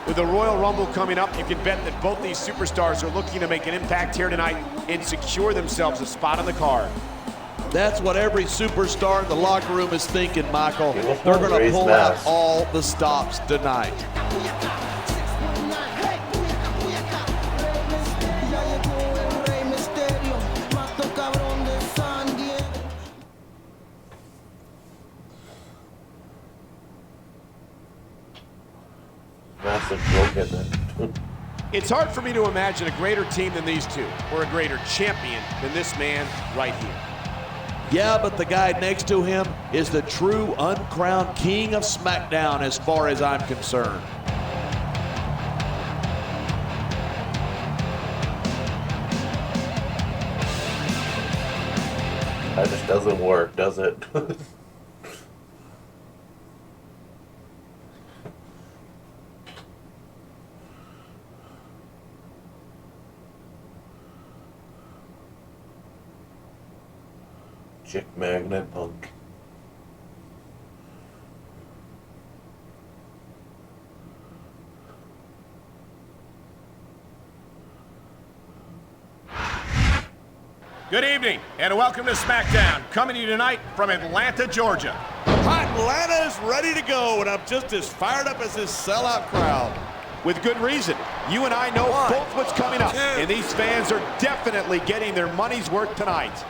With the Royal Rumble coming up, you can bet that both these superstars are looking to make an impact here tonight and secure themselves a spot on the card. That's what every superstar in the locker room is thinking, Michael. They're going to pull out all the stops tonight. It's hard for me to imagine a greater team than these two, or a greater champion than this man right here. Yeah, but the guy next to him is the true uncrowned king of SmackDown as far as I'm concerned. That just doesn't work, does it? Chick Magnet Punk. Good evening, and welcome to SmackDown, coming to you tonight from Atlanta, Georgia. Atlanta is ready to go, and I'm just as fired up as this sellout crowd. With good reason. You and I know both what's coming up, and these fans are definitely getting their money's worth tonight.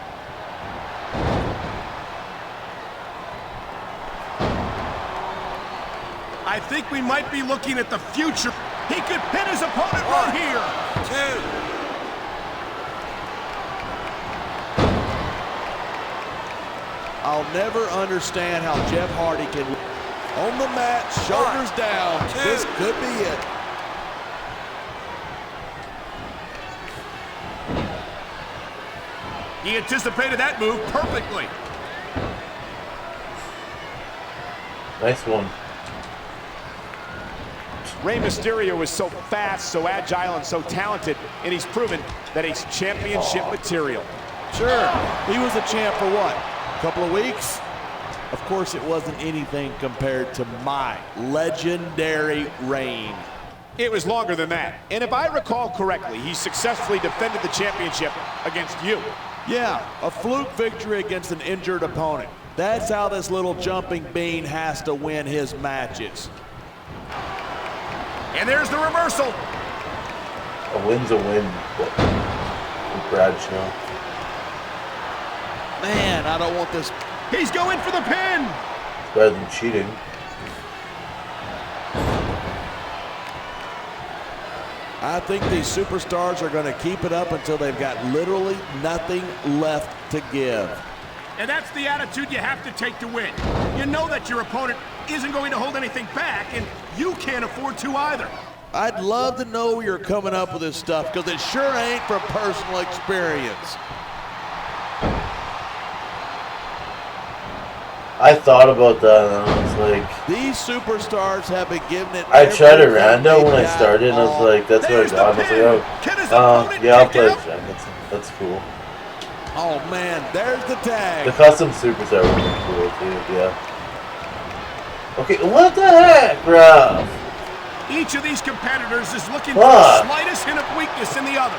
I think we might be looking at the future. He could pin his opponent right here. 2. I'll never understand how Jeff Hardy can, on the mat, shoulders down. This could be it. He anticipated that move perfectly. Nice one. Rey Mysterio is so fast, so agile, and so talented, and he's proven that he's championship material. Sure, he was a champ for what? A couple of weeks? Of course it wasn't anything compared to my legendary reign. It was longer than that. And if I recall correctly, he successfully defended the championship against you. Yeah, a fluke victory against an injured opponent. That's how this little jumping bean has to win his matches. And there's the reversal. A win's a win. With Bradshaw. Man, I don't want this. He's going for the pin. It's better than cheating. I think these superstars are going to keep it up until they've got literally nothing left to give. And that's the attitude you have to take to win. You know that your opponent isn't going to hold anything back, and you can't afford to either. I'd love to know where you're coming up with this stuff, because it sure ain't from personal experience. I thought about that and I was like... These superstars have been given it... I tried a rando when I started and I was like, that's what I got. I was like, oh, yeah, I'll play Jen. That's cool. Oh man, there's the tag. The custom supers are really cool too, yeah. Okay, what the heck, bro? Each of these competitors is looking for the slightest hint of weakness in the other.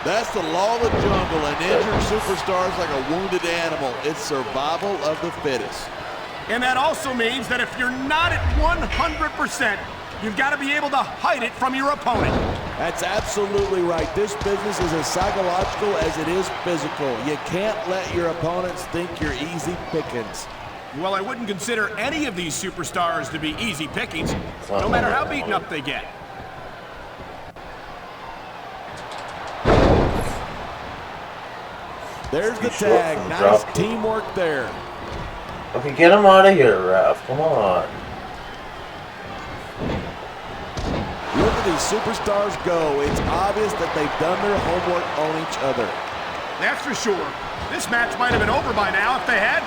That's the law of the jungle, and injured superstars like a wounded animal. It's survival of the fittest. And that also means that if you're not at 100%, you've got to be able to hide it from your opponent. That's absolutely right. This business is as psychological as it is physical. You can't let your opponents think you're easy pickings. Well, I wouldn't consider any of these superstars to be easy pickings, no matter how beaten up they get. There's the tag. Nice teamwork there. Okay, get him out of here, Ref. Come on. Look at these superstars go. It's obvious that they've done their homework on each other. That's for sure. This match might have been over by now if they had.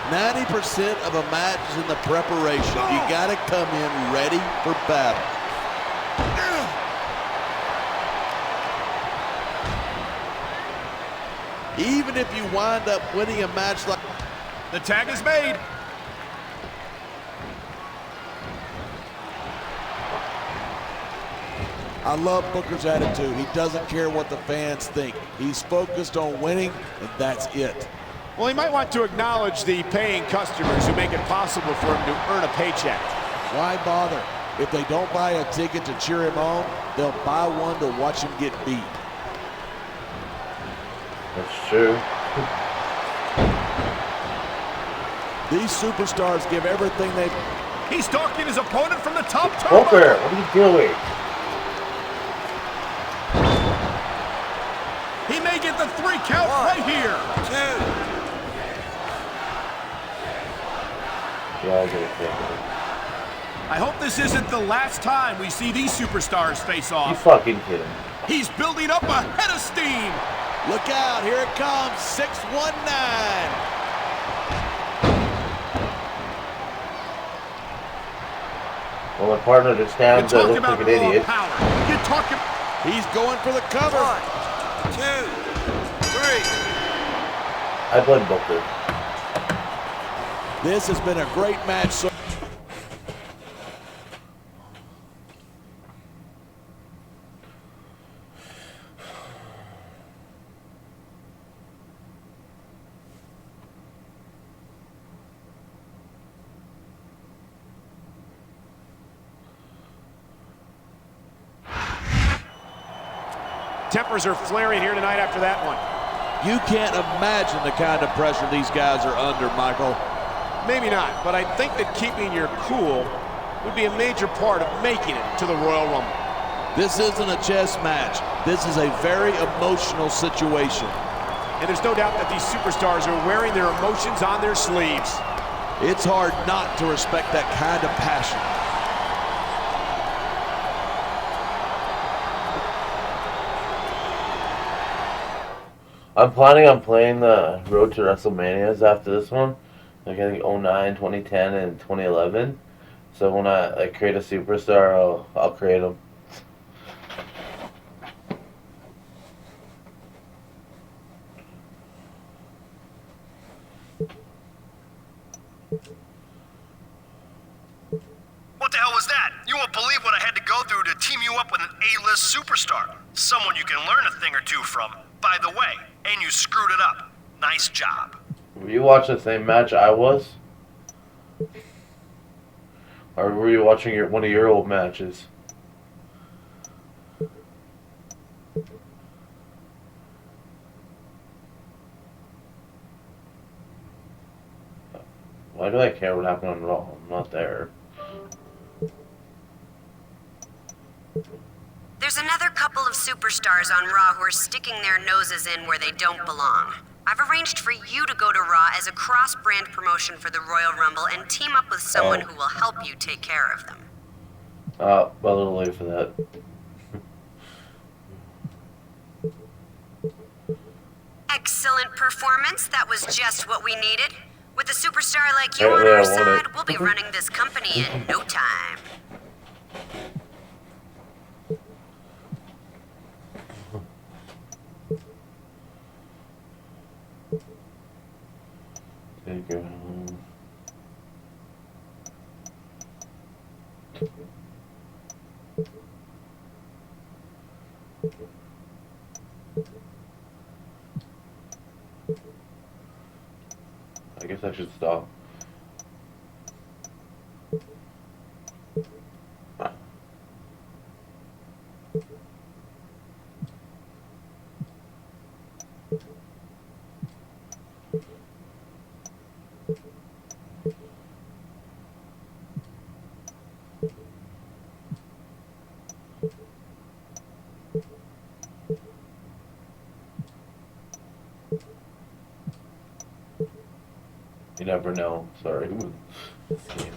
90% of a match is in the preparation. You got to come in ready for battle. Even if you wind up winning a match like... The tag is made. I love Booker's attitude. He doesn't care what the fans think. He's focused on winning, and that's it. Well, he might want to acknowledge the paying customers who make it possible for him to earn a paycheck. Why bother? If they don't buy a ticket to cheer him on, they'll buy one to watch him get beat. That's true. These superstars give everything they... He's stalking his opponent from the top turn. Booker, what are you doing? He may get the 3 count right here. 2. Yeah, I get it. I hope this isn't the last time we see these superstars face off. You fucking kidding. He's building up a head of steam. Look out, here it comes, 619. Well, my partner just stands there looking like an idiot. He's going for the cover. 1, 2, 3. I blame Booker. This has been a great match. So Tempers are flaring here tonight after that one. you can't imagine the kind of pressure these guys are under, Michael. Maybe not, but I think that keeping your cool would be a major part of making it to the Royal Rumble. This isn't a chess match. This is a very emotional situation. And there's no doubt that these superstars are wearing their emotions on their sleeves. It's hard not to respect that kind of passion. I'm planning on playing the Road to WrestleManias after this one. Like I think 09, 2010, and 2011. So when I create a superstar, I'll create them. What the hell was that? You won't believe what I had to go through to team you up with an A-list superstar. Someone you can learn a thing or two from, by the way. And you screwed it up. Nice job. Were you watching the same match I was? Or were you watching one of your old matches? Why do I care what happened on Raw? I'm not there. There's another couple of superstars on Raw who are sticking their noses in where they don't belong. I've arranged for you to go to Raw as a cross-brand promotion for the Royal Rumble and team up with someone who will help you take care of them. A little late for that. Excellent performance. That was just what we needed. With a superstar like you on our side, we'll be running this company in no time. Take her I guess I should stop. You never know. Sorry. This game.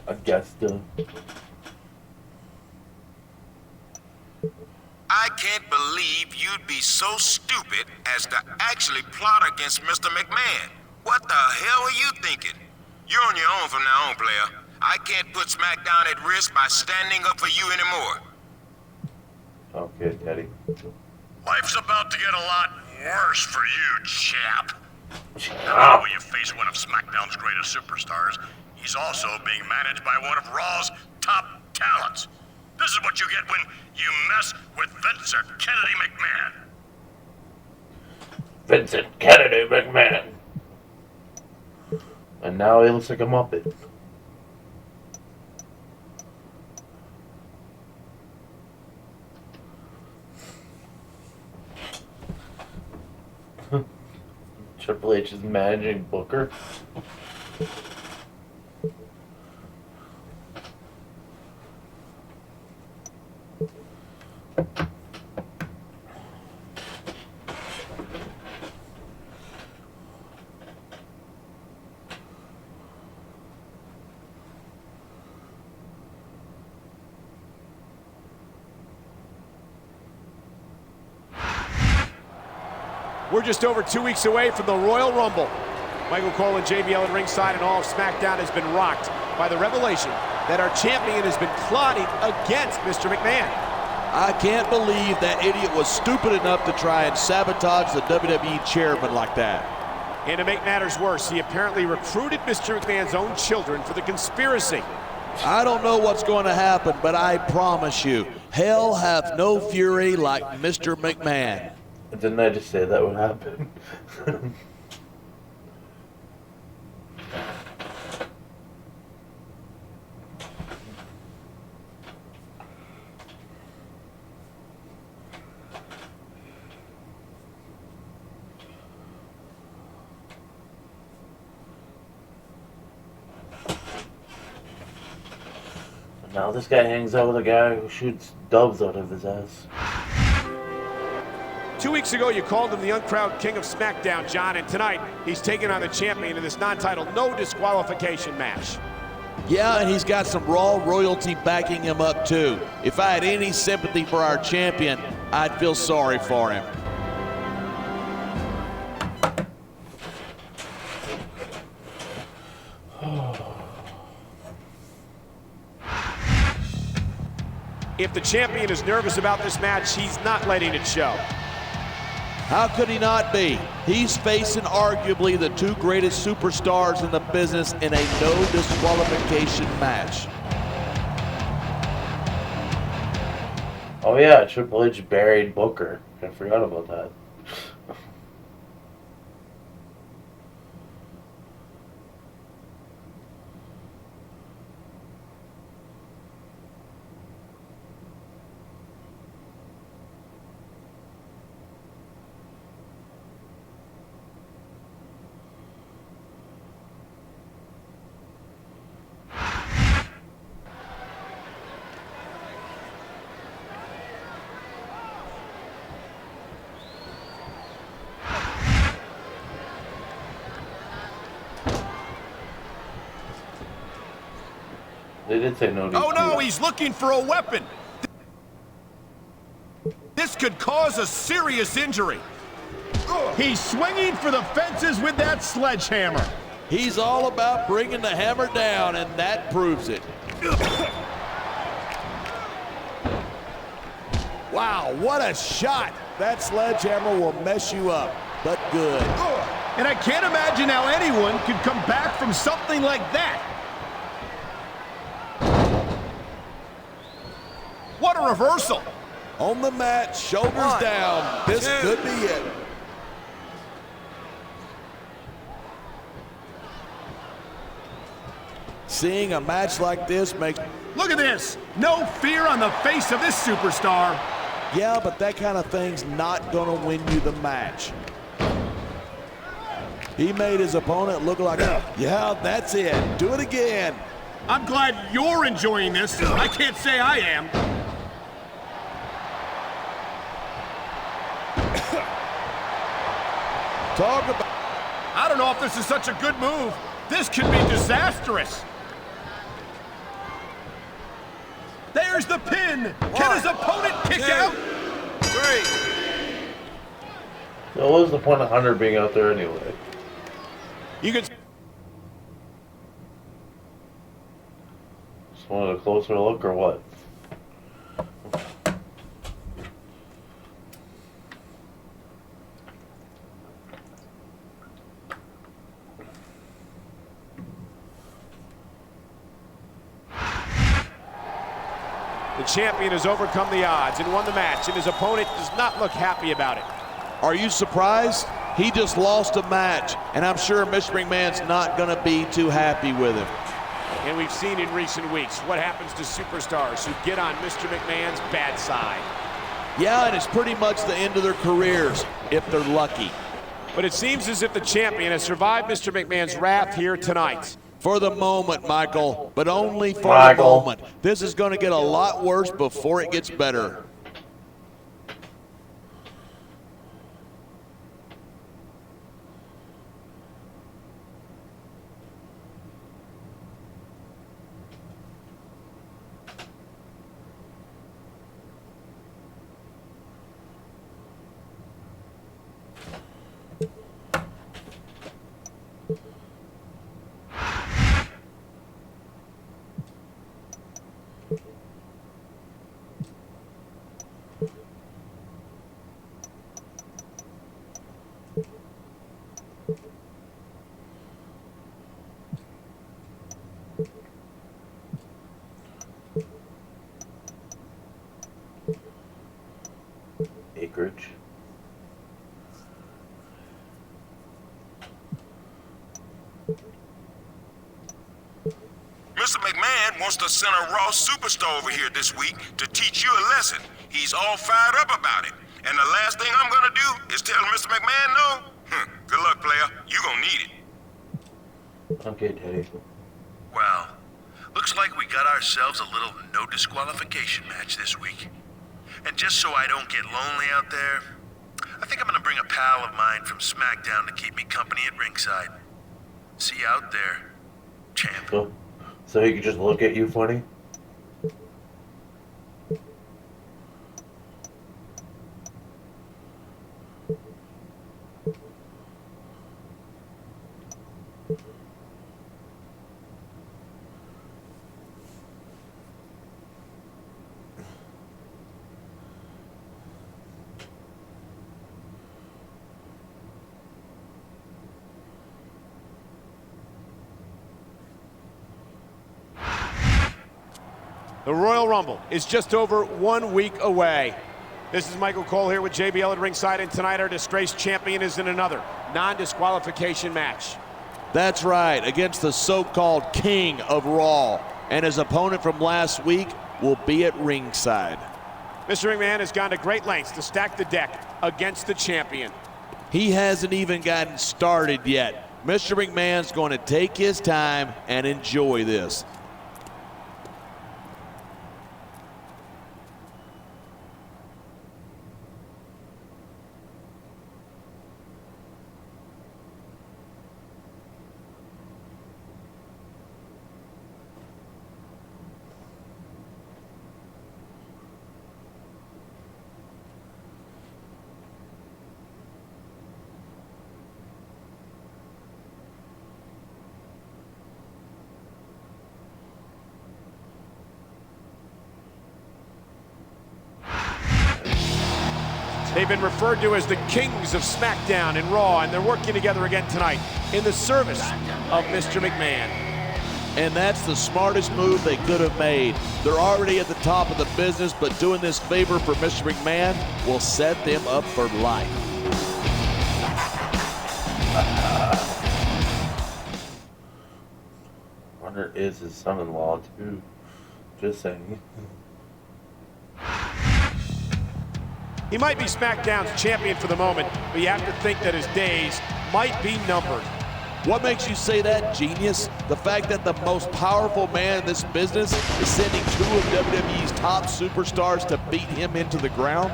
Augusta. I can't believe you'd be so stupid as to actually plot against Mr. McMahon. What the hell are you thinking? You're on your own from now on, player. I can't put SmackDown at risk by standing up for you anymore. Okay, Teddy. Life's about to get a lot worse for you, chap. Now when you face one of SmackDown's greatest superstars, he's also being managed by one of Raw's top talents. This is what you get when you mess with Vincent Kennedy McMahon. Vincent Kennedy McMahon. And now he looks like a Muppet. Triple H is managing Booker. We're just over 2 weeks away from the Royal Rumble. Michael Cole and JBL at ringside, and all of SmackDown has been rocked by the revelation that our champion has been plotting against Mr. McMahon. I can't believe that idiot was stupid enough to try and sabotage the WWE chairman like that. And to make matters worse, he apparently recruited Mr. McMahon's own children for the conspiracy. I don't know what's going to happen, but I promise you, hell hath no fury like Mr. McMahon. Didn't I just say that would happen? Now this guy hangs out with a guy who shoots doves out of his ass. 2 weeks ago, you called him the uncrowned king of SmackDown, John, and tonight he's taking on the champion in this non-title, no disqualification match. Yeah, and he's got some Raw royalty backing him up too. If I had any sympathy for our champion, I'd feel sorry for him. If the champion is nervous about this match, he's not letting it show. How could he not be? He's facing arguably the two greatest superstars in the business in a no disqualification match. Oh yeah, Triple H buried Booker. I forgot about that. They did say no. Oh no, he's looking for a weapon. This could cause a serious injury. He's swinging for the fences with that sledgehammer. He's all about bringing the hammer down, and that proves it. Wow, what a shot. That sledgehammer will mess you up, but good. And I can't imagine how anyone could come back from something like that. What a reversal. On the mat, shoulders down. This could be it. Seeing a match like this makes... Look at this. No fear on the face of this superstar. Yeah, but that kind of thing's not going to win you the match. He made his opponent look like, yeah, that's it. Do it again. I'm glad you're enjoying this. I can't say I am. Talk about... I don't know if this is such a good move. This could be disastrous. There's the pin. Can his opponent kick out? 3. So what was the point of Hunter being out there anyway? You could... Just wanted a closer look or what? The champion has overcome the odds and won the match, and his opponent does not look happy about it. Are you surprised? He just lost a match, and I'm sure Mr. McMahon's not going to be too happy with him. And we've seen in recent weeks what happens to superstars who get on Mr. McMahon's bad side. Yeah, and it's pretty much the end of their careers, if they're lucky. But it seems as if the champion has survived Mr. McMahon's wrath here tonight. For the moment, Michael, but only for the moment. This is going to get a lot worse before it gets better. Anchorage. Mr. McMahon wants to send a Raw superstar over here this week to teach you a lesson. He's all fired up about it. And the last thing I'm gonna do is tell Mr. McMahon no? Good luck, player. You gonna need it. Okay, Teddy. Well, looks like we got ourselves a little no disqualification match this week. And just so I don't get lonely out there, I think I'm gonna bring a pal of mine from SmackDown to keep me company at ringside. See you out there, champ. So he could just look at you funny? The Royal Rumble is just over 1 week away. This is Michael Cole here with JBL at ringside, and tonight our disgraced champion is in another non-disqualification match. That's right, against the so-called King of Raw. And his opponent from last week will be at ringside. Mr. McMahon has gone to great lengths to stack the deck against the champion. He hasn't even gotten started yet. Mr. McMahon's going to take his time and enjoy this. They've been referred to as the Kings of SmackDown and Raw, and they're working together again tonight in the service of Mr. McMahon. And that's the smartest move they could have made. They're already at the top of the business, but doing this favor for Mr. McMahon will set them up for life. Hunter is his son-in-law, too. Just saying. He might be SmackDown's champion for the moment, but you have to think that his days might be numbered. What makes you say that, genius? The fact that the most powerful man in this business is sending two of WWE's top superstars to beat him into the ground?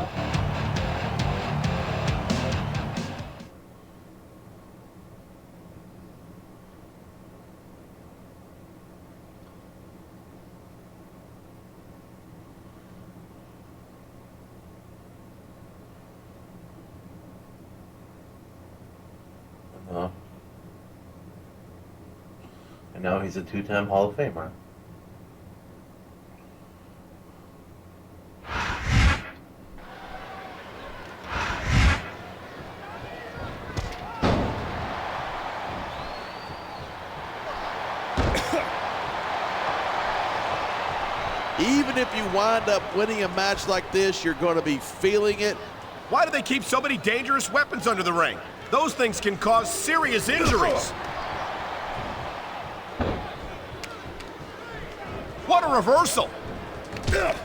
And now he's a two-time Hall of Famer. Even if you wind up winning a match like this, you're going to be feeling it. Why do they keep so many dangerous weapons under the ring? Those things can cause serious injuries. What a reversal.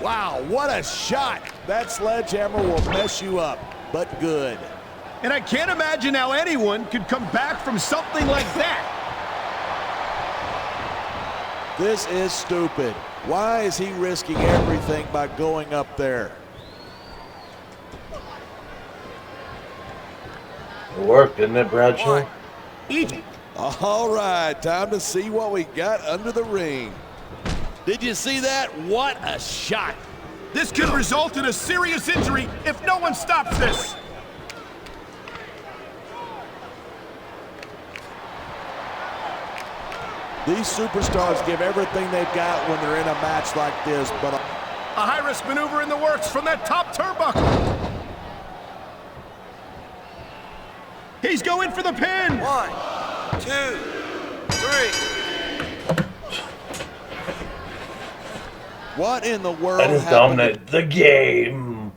Wow, what a shot. That sledgehammer will mess you up, but good. And I can't imagine how anyone could come back from something like that. This is stupid. Why is he risking everything by going up there? It worked, didn't it, Bradshaw? All right, time to see what we got under the ring. Did you see that? What a shot. This could result in a serious injury if no one stops this. These superstars give everything they've got when they're in a match like this, but a high-risk maneuver in the works from that top turnbuckle. He's going for the pin. 1, 2, 3. What in the world I just dominated the game.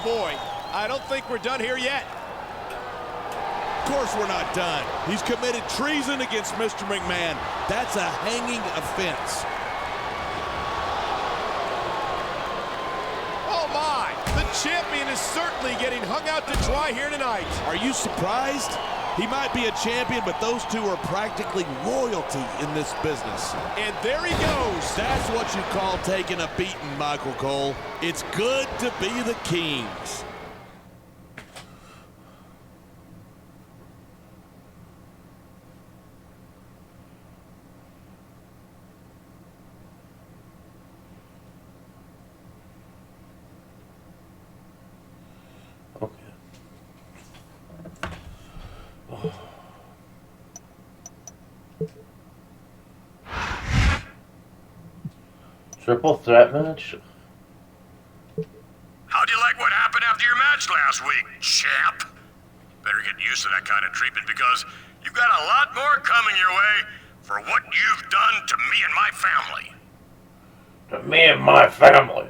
boy, I don't think we're done here yet. Of course we're not done. He's committed treason against Mr. McMahon. That's a hanging offense. Oh my, the champion is certainly getting hung out to dry here tonight. Are you surprised? He might be a champion, but those two are practically royalty in this business. And there he goes. That's what you call taking a beating, Michael Cole. It's good to be the Kings. Triple threat match? How'd you like what happened after your match last week, champ? Better get used to that kind of treatment because you've got a lot more coming your way for what you've done to me and my family. To me and my family.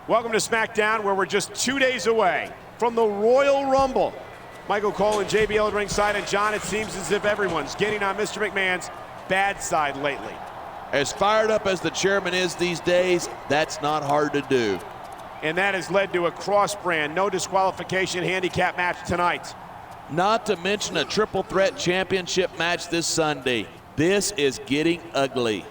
Welcome to SmackDown, where we're just 2 days away from the Royal Rumble. Michael Cole and JBL at ringside, and John, it seems as if everyone's getting on Mr. McMahon's bad side lately. As fired up as the chairman is these days, that's not hard to do. And that has led to a cross-brand, no disqualification handicap match tonight. Not to mention a triple threat championship match this Sunday. This is getting ugly.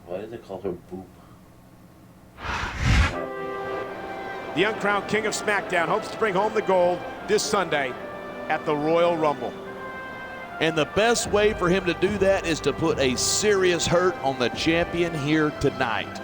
Why did they call her Boop? The uncrowned king of SmackDown hopes to bring home the gold this Sunday at the Royal Rumble. And the best way for him to do that is to put a serious hurt on the champion here tonight.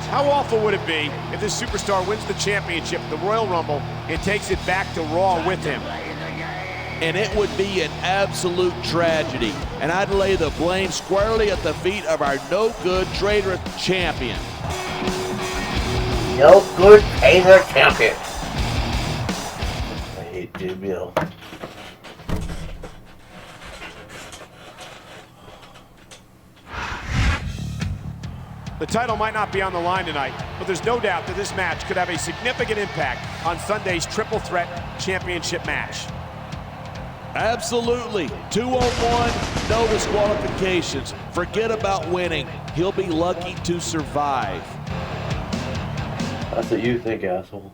How awful would it be if this superstar wins the championship at the Royal Rumble and takes it back to Raw with him? And it would be an absolute tragedy. And I'd lay the blame squarely at the feet of our no-good traitor champion. No good traitor champion. I hate JBL. The title might not be on the line tonight, but there's no doubt that this match could have a significant impact on Sunday's triple threat championship match. Absolutely. 2-on-1, no disqualifications. Forget about winning. He'll be lucky to survive. That's what you think, asshole.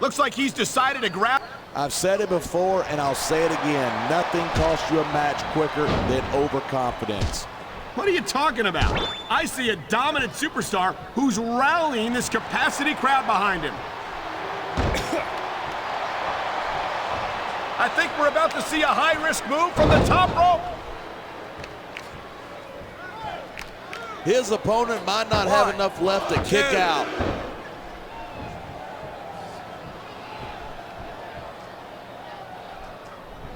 Looks like he's decided to grab. I've said it before and I'll say it again. Nothing costs you a match quicker than overconfidence. What are you talking about? I see a dominant superstar who's rallying this capacity crowd behind him. I think we're about to see a high-risk move from the top rope. His opponent might not have enough left to kick out.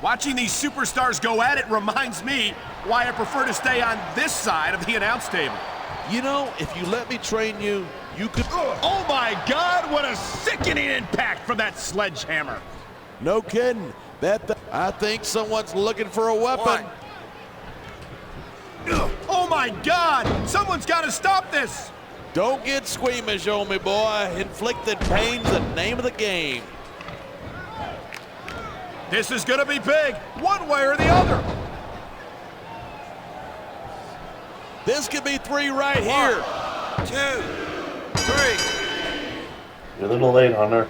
Watching these superstars go at it reminds me why I prefer to stay on this side of the announce table. You know, if you let me train you, you could... Oh my God, what a sickening impact from that sledgehammer. No kidding. I think someone's looking for a weapon. Oh my God, someone's got to stop this. Don't get squeamish on me, boy. Inflicted pain's the name of the game. This is gonna be big, one way or the other. This could be 3 right here. 2, 3. You're a little late, Hunter.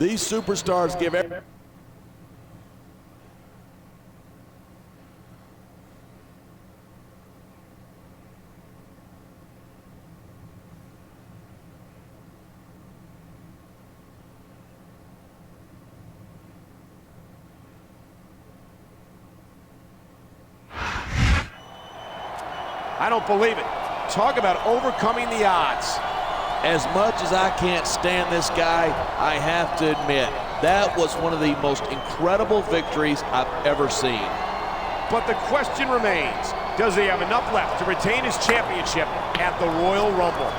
These superstars give every... I don't believe it. Talk about overcoming the odds. As much as I can't stand this guy, I have to admit, that was one of the most incredible victories I've ever seen. But the question remains, does he have enough left to retain his championship at the Royal Rumble?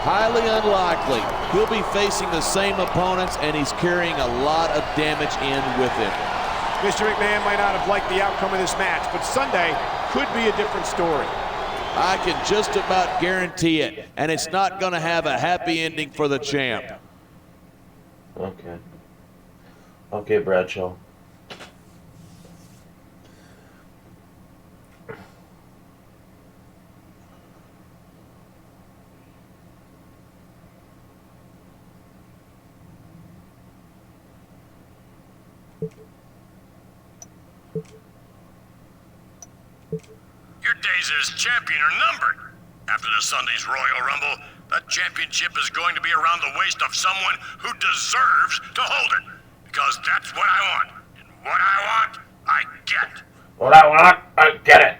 Highly unlikely. He'll be facing the same opponents, and he's carrying a lot of damage in with him. Mr. McMahon might not have liked the outcome of this match, but Sunday could be a different story. I can just about guarantee it, and it's not going to have a happy ending for the champ. Okay. Okay, Bradshaw. Your days as champion are numbered. After the Sunday's Royal Rumble, that championship is going to be around the waist of someone who deserves to hold it. Because that's what I want. And what I want, I get. What I want, I get it.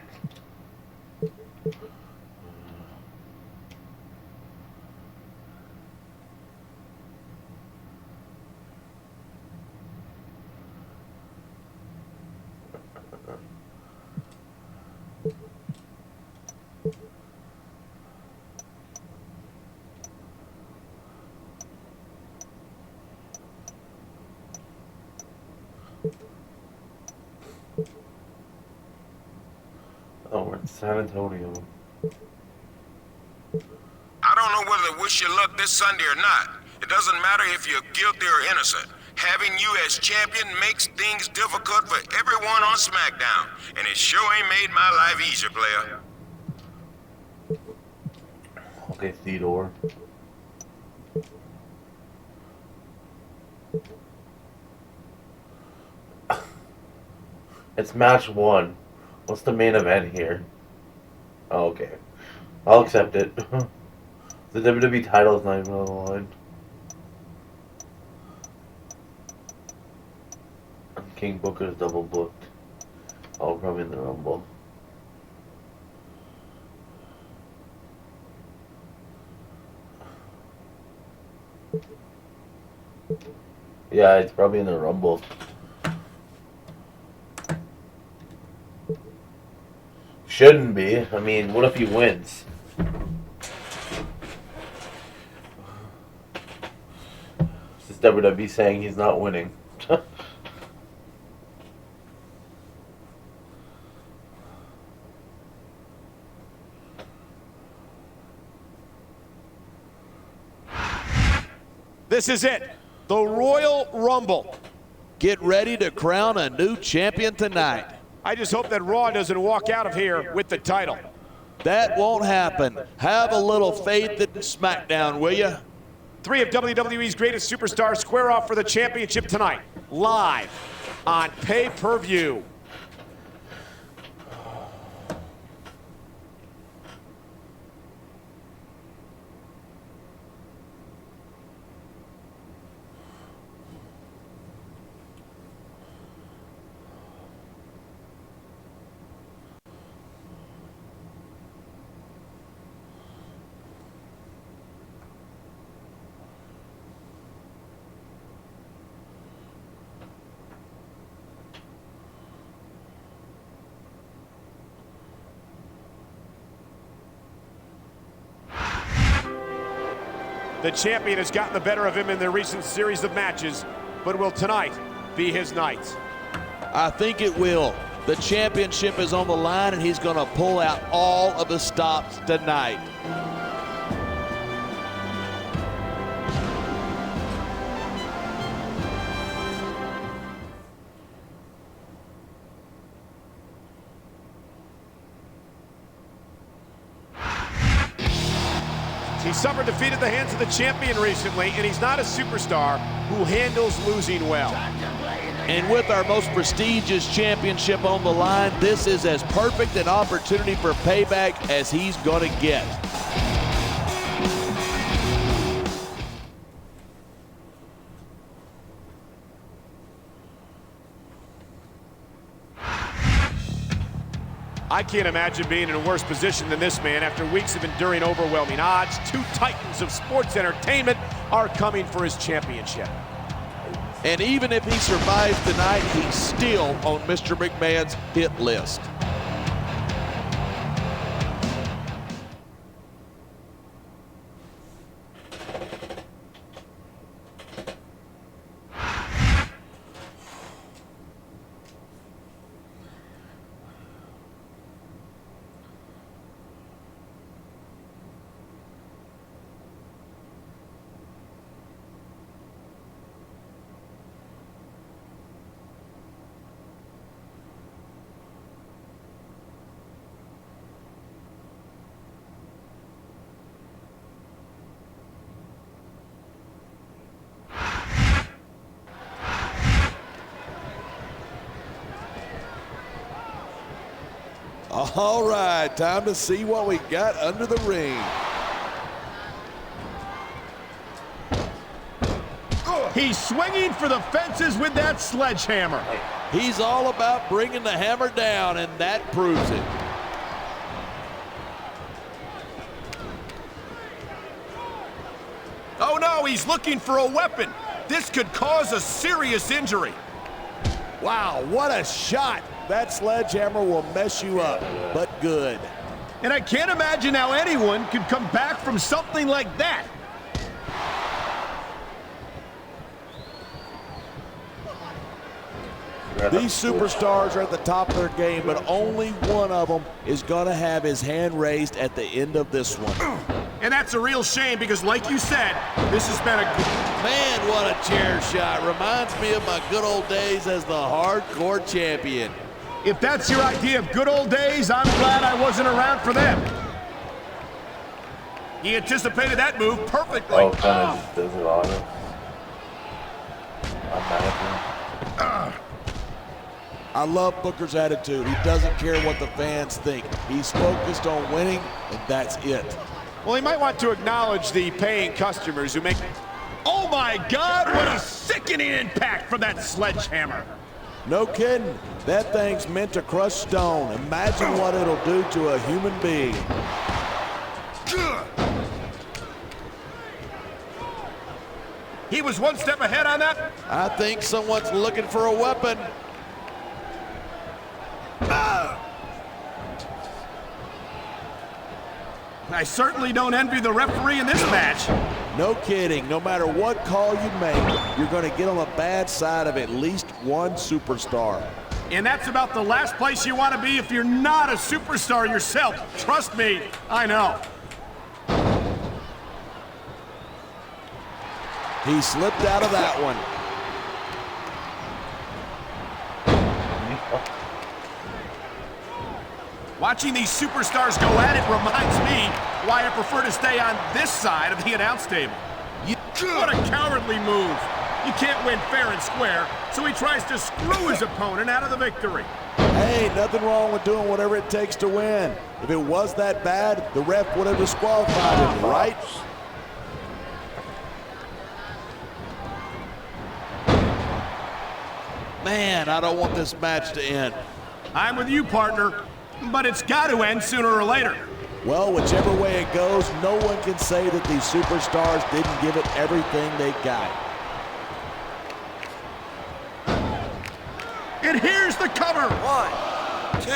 Oh, we're in San Antonio. I don't know whether to wish you luck this Sunday or not. It doesn't matter if you're guilty or innocent. Having you as champion makes things difficult for everyone on SmackDown. And it sure ain't made my life easier, player. Okay, Theodore. It's match 1. What's the main event here? Oh, okay. I'll accept it. The WWE title is not even on the line. King Booker's double booked. I'll probably in the Rumble. Yeah, it's probably in the Rumble. Shouldn't be. I mean, what if he wins? This is WWE saying he's not winning. This is it, the Royal Rumble. Get ready to crown a new champion tonight. I just hope that Raw doesn't walk out of here with the title. That won't happen. Have a little faith in SmackDown, will you? 3 of WWE's greatest superstars square off for the championship tonight, live on pay-per-view. The champion has gotten the better of him in their recent series of matches, but will tonight be his night? I think it will. The championship is on the line, and he's going to pull out all of the stops tonight. He suffered defeat at the hands of the champion recently, and he's not a superstar who handles losing well. And with our most prestigious championship on the line, this is as perfect an opportunity for payback as he's going to get. I can't imagine being in a worse position than this man after weeks of enduring overwhelming odds. Two titans of sports entertainment are coming for his championship. And even if he survives tonight, he's still on Mr. McMahon's hit list. All right, time to see what we got under the ring. He's swinging for the fences with that sledgehammer. He's all about bringing the hammer down, and that proves it. Oh no, he's looking for a weapon. This could cause a serious injury. Wow, what a shot. That sledgehammer will mess you up, but good. And I can't imagine how anyone could come back from something like that. These superstars are at the top of their game, but only one of them is going to have his hand raised at the end of this one. And that's a real shame because, like you said, this has been a good... Man, what a chair shot. Reminds me of my good old days as the hardcore champion. If that's your idea of good old days, I'm glad I wasn't around for them. He anticipated that move perfectly. Oh, kind of does it auto. I love Booker's attitude. He doesn't care what the fans think. He's focused on winning, and that's it. Well, he might want to acknowledge the paying customers who make... Oh my God, what a sickening impact from that sledgehammer. No kidding. That thing's meant to crush stone. Imagine what it'll do to a human being. He was one step ahead on that. I think someone's looking for a weapon. I certainly don't envy the referee in this match. No kidding. No matter what call you make, you're going to get on the bad side of at least one superstar. And that's about the last place you want to be if you're not a superstar yourself. Trust me, I know. He slipped out of that one. Watching these superstars go at it reminds me why I prefer to stay on this side of the announce table. What a cowardly move. You can't win fair and square, so he tries to screw his opponent out of the victory. Hey, nothing wrong with doing whatever it takes to win. If it was that bad, the ref would have disqualified him, right? Man, I don't want this match to end. I'm with you, partner, but it's got to end sooner or later. Well, whichever way it goes, no one can say that these superstars didn't give it everything they got. And here's the cover. 1, 2.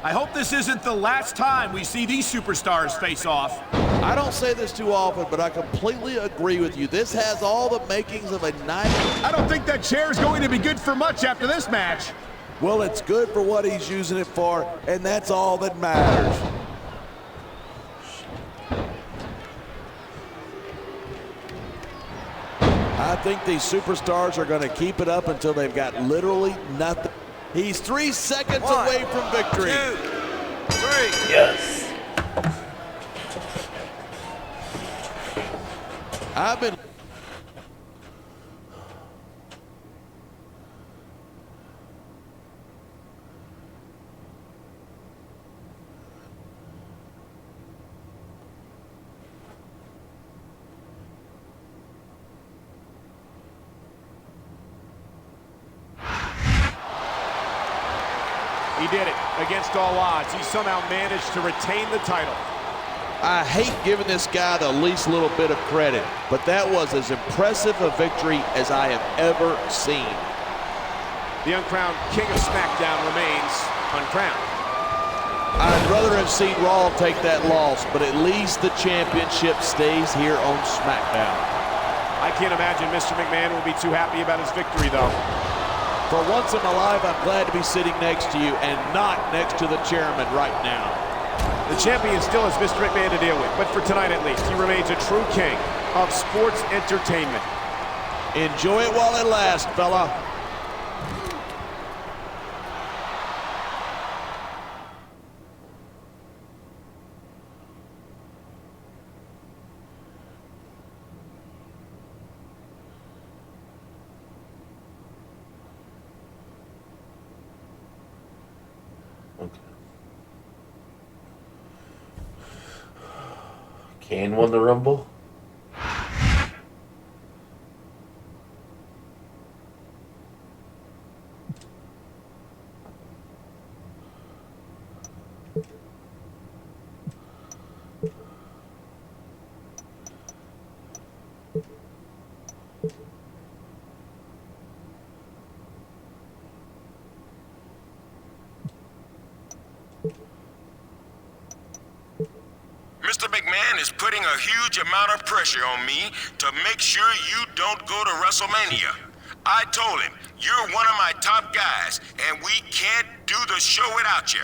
I hope this isn't the last time we see these superstars face off. I don't say this too often, but I completely agree with you. This has all the makings of a night. I don't think that chair's going to be good for much after this match. Well, it's good for what he's using it for, and that's all that matters. I think these superstars are going to keep it up until they've got literally nothing. He's 3 seconds away from victory. 2, 3. Yes. I've been... He did it against all odds. He somehow managed to retain the title. I hate giving this guy the least little bit of credit, but that was as impressive a victory as I have ever seen. The uncrowned King of SmackDown remains uncrowned. I'd rather have seen Raw take that loss, but at least the championship stays here on SmackDown. I can't imagine Mr. McMahon will be too happy about his victory, though. For once in my life, I'm glad to be sitting next to you and not next to the chairman right now. The champion still has Mr. McMahon to deal with, but for tonight at least, he remains a true king of sports entertainment. Enjoy it while it lasts, fella. Kane won the Rumble. Mr. McMahon is putting a huge amount of pressure on me to make sure you don't go to WrestleMania. I told him, you're one of my top guys, and we can't do the show without you.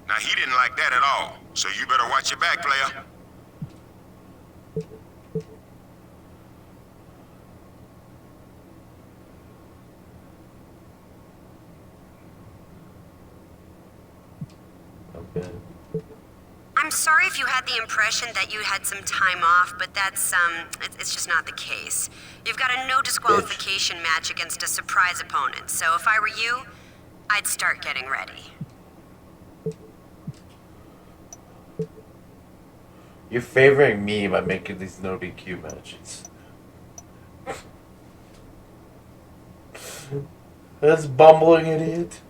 Now, he didn't like that at all, so you better watch your back, player. Okay. I'm sorry if you had the impression that you had some time off, but that's, it's just not the case. You've got a no disqualification match against a surprise opponent, so if I were you, I'd start getting ready. You're favoring me by making these no DQ matches. That's bumbling idiot.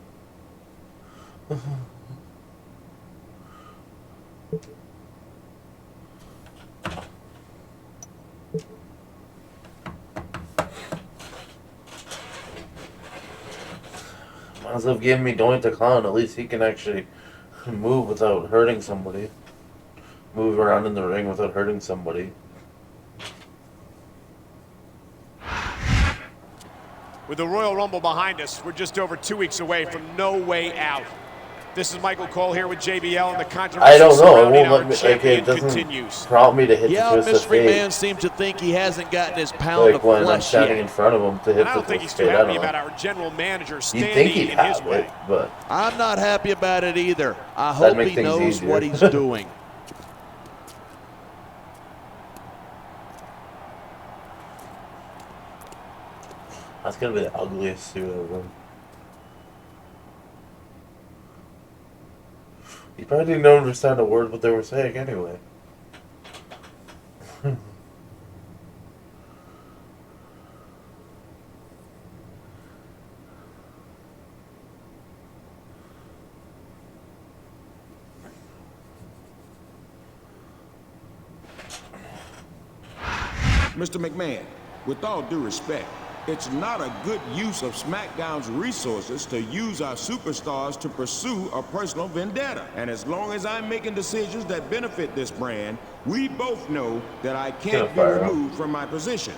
Might as well give me Doink the Clown. At least he can actually move without hurting somebody. Move around in the ring without hurting somebody. With the Royal Rumble behind us, we're just over 2 weeks away from No Way Out. This is Michael Cole here with JBL, and the controversy I don't know. It surrounding won't our let me. champion It doesn't continues. prompt me to hit Yeah, the twist Mr. of fate. McMahon seems to think he hasn't gotten his pound Like of when I'm flesh standing yet. in front of him to hit And I the don't think twist he's of too fate. I happy don't know. about our general manager You'd standing think he'd in his have way. it, but I'm not happy about it either. I That'd hope make he things knows easier. what he's doing. that's gonna be the ugliest suit ever. You probably didn't understand a word what they were saying anyway. Mr. McMahon, with all due respect, It's not a good use of SmackDown's resources to use our superstars to pursue a personal vendetta. And as long as I'm making decisions that benefit this brand, we both know that I can't be removed from my position.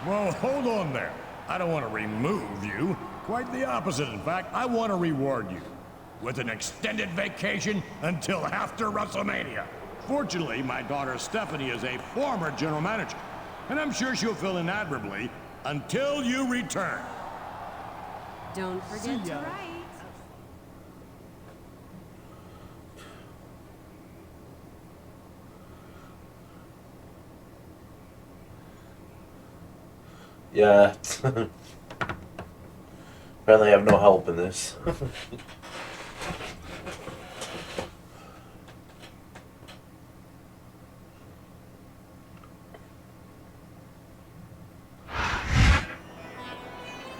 Well, hold on there. I don't want to remove you. Quite the opposite, in fact. I want to reward you with an extended vacation until after WrestleMania. Fortunately, my daughter Stephanie is a former general manager, and I'm sure she'll fill in admirably until you return. Don't forget to write. Yeah. Apparently I have no help in this.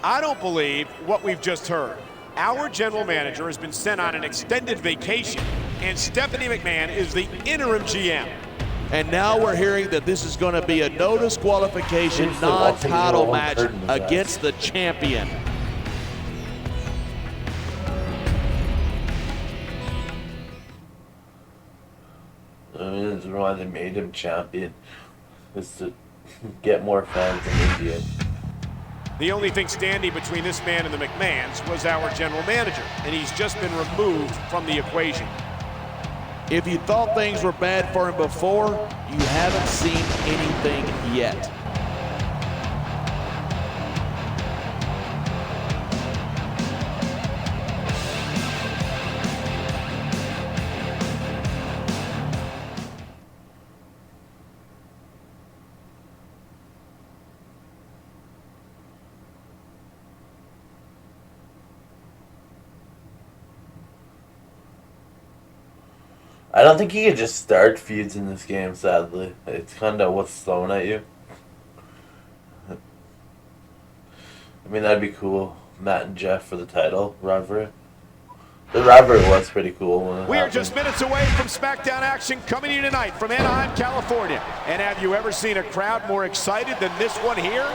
I don't believe what we've just heard. Our general manager has been sent on an extended vacation, and Stephanie McMahon is the interim GM. And now we're hearing that this is going to be a no disqualification non-title match against the champion. I mean, that's why they made him champion, is to get more fans in India. The only thing standing between this man and the McMahons was our general manager, and he's just been removed from the equation. If you thought things were bad for him before, you haven't seen anything yet. I don't think you can just start feuds in this game, sadly. It's kind of what's thrown at you. I mean, that'd be cool. Matt and Jeff for the title rivalry. The rivalry was pretty cool when it We are happened. just minutes away from SmackDown action coming to you tonight from Anaheim, California. And have you ever seen a crowd more excited than this one here?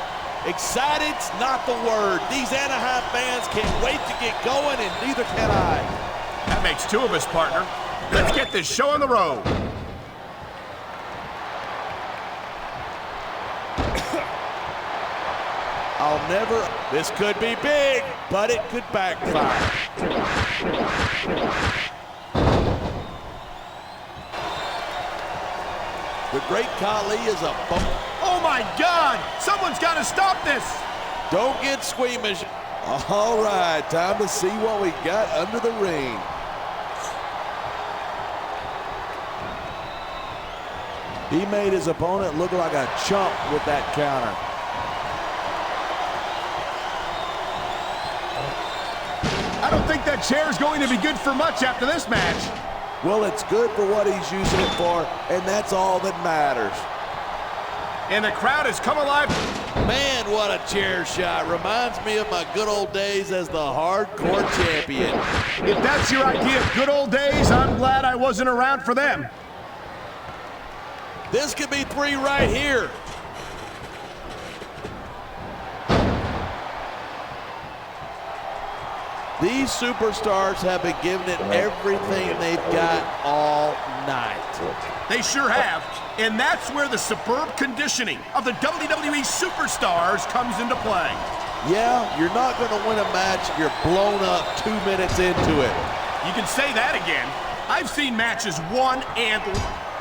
Excited's not the word. These Anaheim fans can't wait to get going, and neither can I. That makes two of us, partner. Let's get this show on the road. This could be big, but it could backfire. The Great Khali is a bump. Oh my God! Someone's got to stop this! Don't get squeamish. All right, time to see what we got under the ring. He made his opponent look like a chump with that counter. I don't think that chair is going to be good for much after this match. Well, it's good for what he's using it for, and that's all that matters. And the crowd has come alive. Man, what a chair shot. Reminds me of my good old days as the hardcore champion. If that's your idea of good old days, I'm glad I wasn't around for them. This could be 3 right here. These superstars have been giving it everything they've got all night. They sure have. And that's where the superb conditioning of the WWE superstars comes into play. Yeah, you're not going to win a match if you're blown up 2 minutes into it. You can say that again. I've seen matches won and...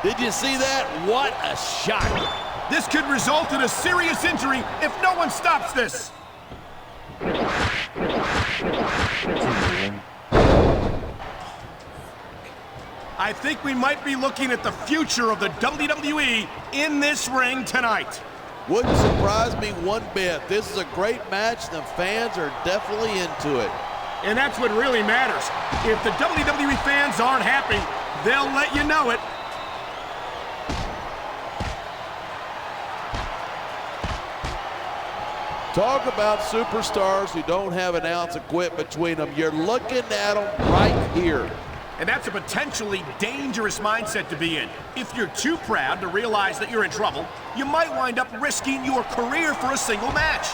Did you see that? What a shot. This could result in a serious injury if no one stops this. I think we might be looking at the future of the WWE in this ring tonight. Wouldn't surprise me one bit. This is a great match. The fans are definitely into it. And that's what really matters. If the WWE fans aren't happy, they'll let you know it. Talk about superstars who don't have an ounce of quit between them. You're looking at them right here. And that's a potentially dangerous mindset to be in. If you're too proud to realize that you're in trouble, you might wind up risking your career for a single match.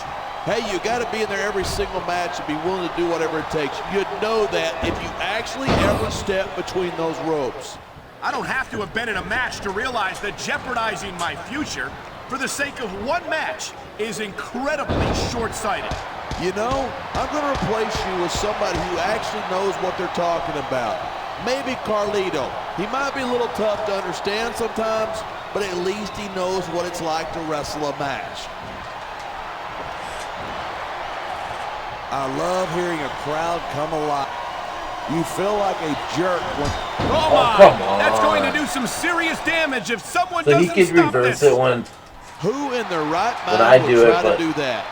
Hey, you got to be in there every single match and be willing to do whatever it takes. You'd know that if you actually ever step between those ropes. I don't have to have been in a match to realize that jeopardizing my future for the sake of one match is incredibly short-sighted. You know, I'm going to replace you with somebody who actually knows what they're talking about. Maybe Carlito. He might be a little tough to understand sometimes, but at least he knows what it's like to wrestle a match. I love hearing a crowd come alive. You feel like a jerk when... Oh my! Come on. That's going to do some serious damage if someone So he doesn't could stop reverse this. it when Who in their right When I mind do would it, try but- to do that?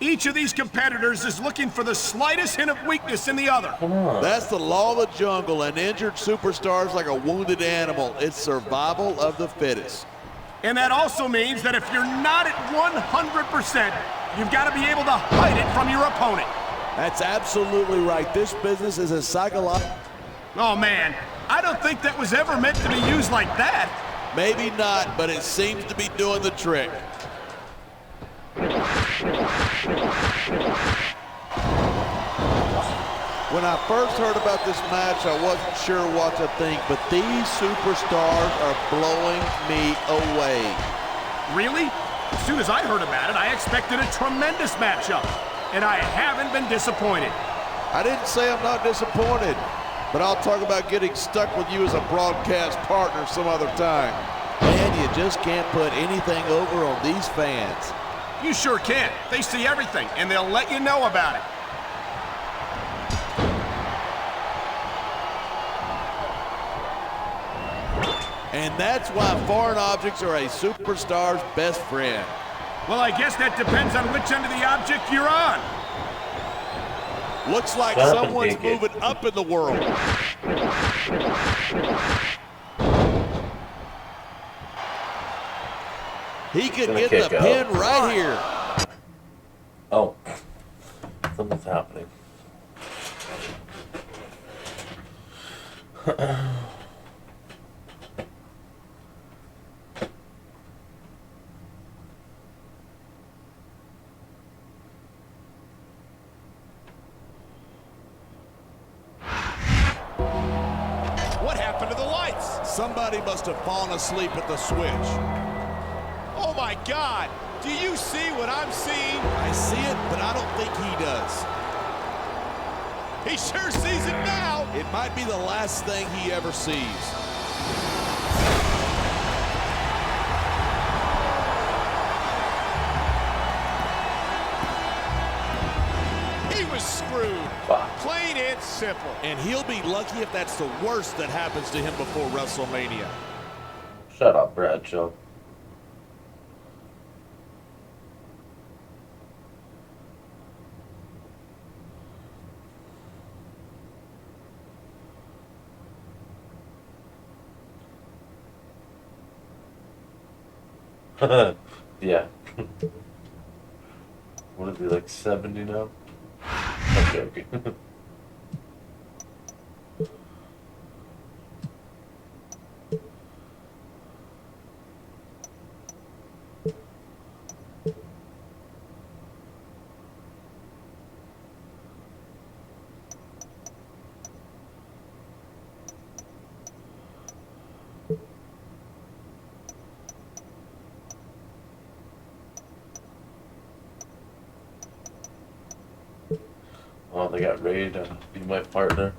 Each of these competitors is looking for the slightest hint of weakness in the other. That's the law of the jungle. An injured superstar is like a wounded animal. It's survival of the fittest. And that also means that if you're not at 100%, you've got to be able to hide it from your opponent. That's absolutely right. This business is a psychological... Oh man, I don't think that was ever meant to be used like that. Maybe not, but it seems to be doing the trick. When I first heard about this match, I wasn't sure what to think, but these superstars are blowing me away. Really? As soon as I heard about it, I expected a tremendous matchup, and I haven't been disappointed. I didn't say I'm not disappointed, but I'll talk about getting stuck with you as a broadcast partner some other time. Man, you just can't put anything over on these fans. You sure can. They see everything, and they'll let you know about it. And that's why foreign objects are a superstar's best friend. Well, I guess that depends on which end of the object you're on. Looks like Shut up and someone's take it. moving up in the world. He could Gonna get kick the out. pin right here. Oh, something's happening. What happened to the lights? Somebody must have fallen asleep at the switch. Oh my God! Do you see what I'm seeing? I see it, but I don't think he does. He sure sees it now! It might be the last thing he ever sees. He was screwed. Fuck. Plain and simple. And he'll be lucky if that's the worst that happens to him before WrestleMania. Shut up, Bradshaw. Yeah. What is he, like 70 now? I'm joking. Oh, they got ready to be my partner.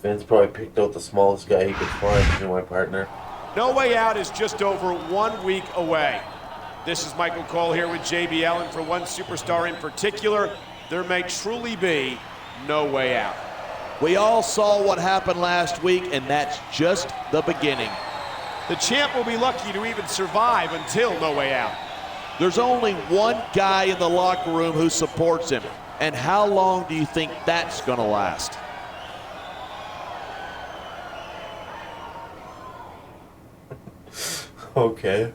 Vince probably picked out the smallest guy he could find to be my partner. No Way Out is just over 1 week away. This is Michael Cole here with JBL, and for one superstar in particular, there may truly be no way out. We all saw what happened last week, and that's just the beginning. The champ will be lucky to even survive until No Way Out. There's only one guy in the locker room who supports him. And how long do you think that's going to last? Okay.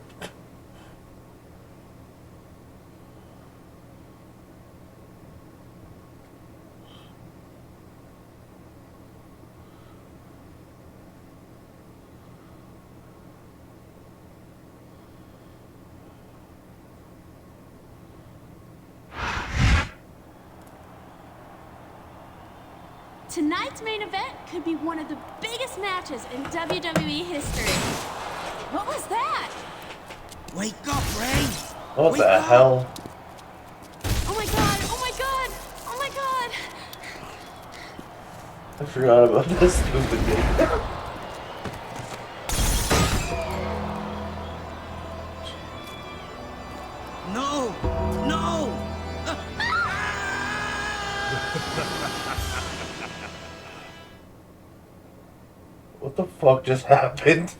Tonight's main event could be one of the biggest matches in WWE history. What was that? Wake up, Ray! What the hell? Oh my god, oh my god, oh my god! I forgot about this stupid game. No! No! What the fuck just happened?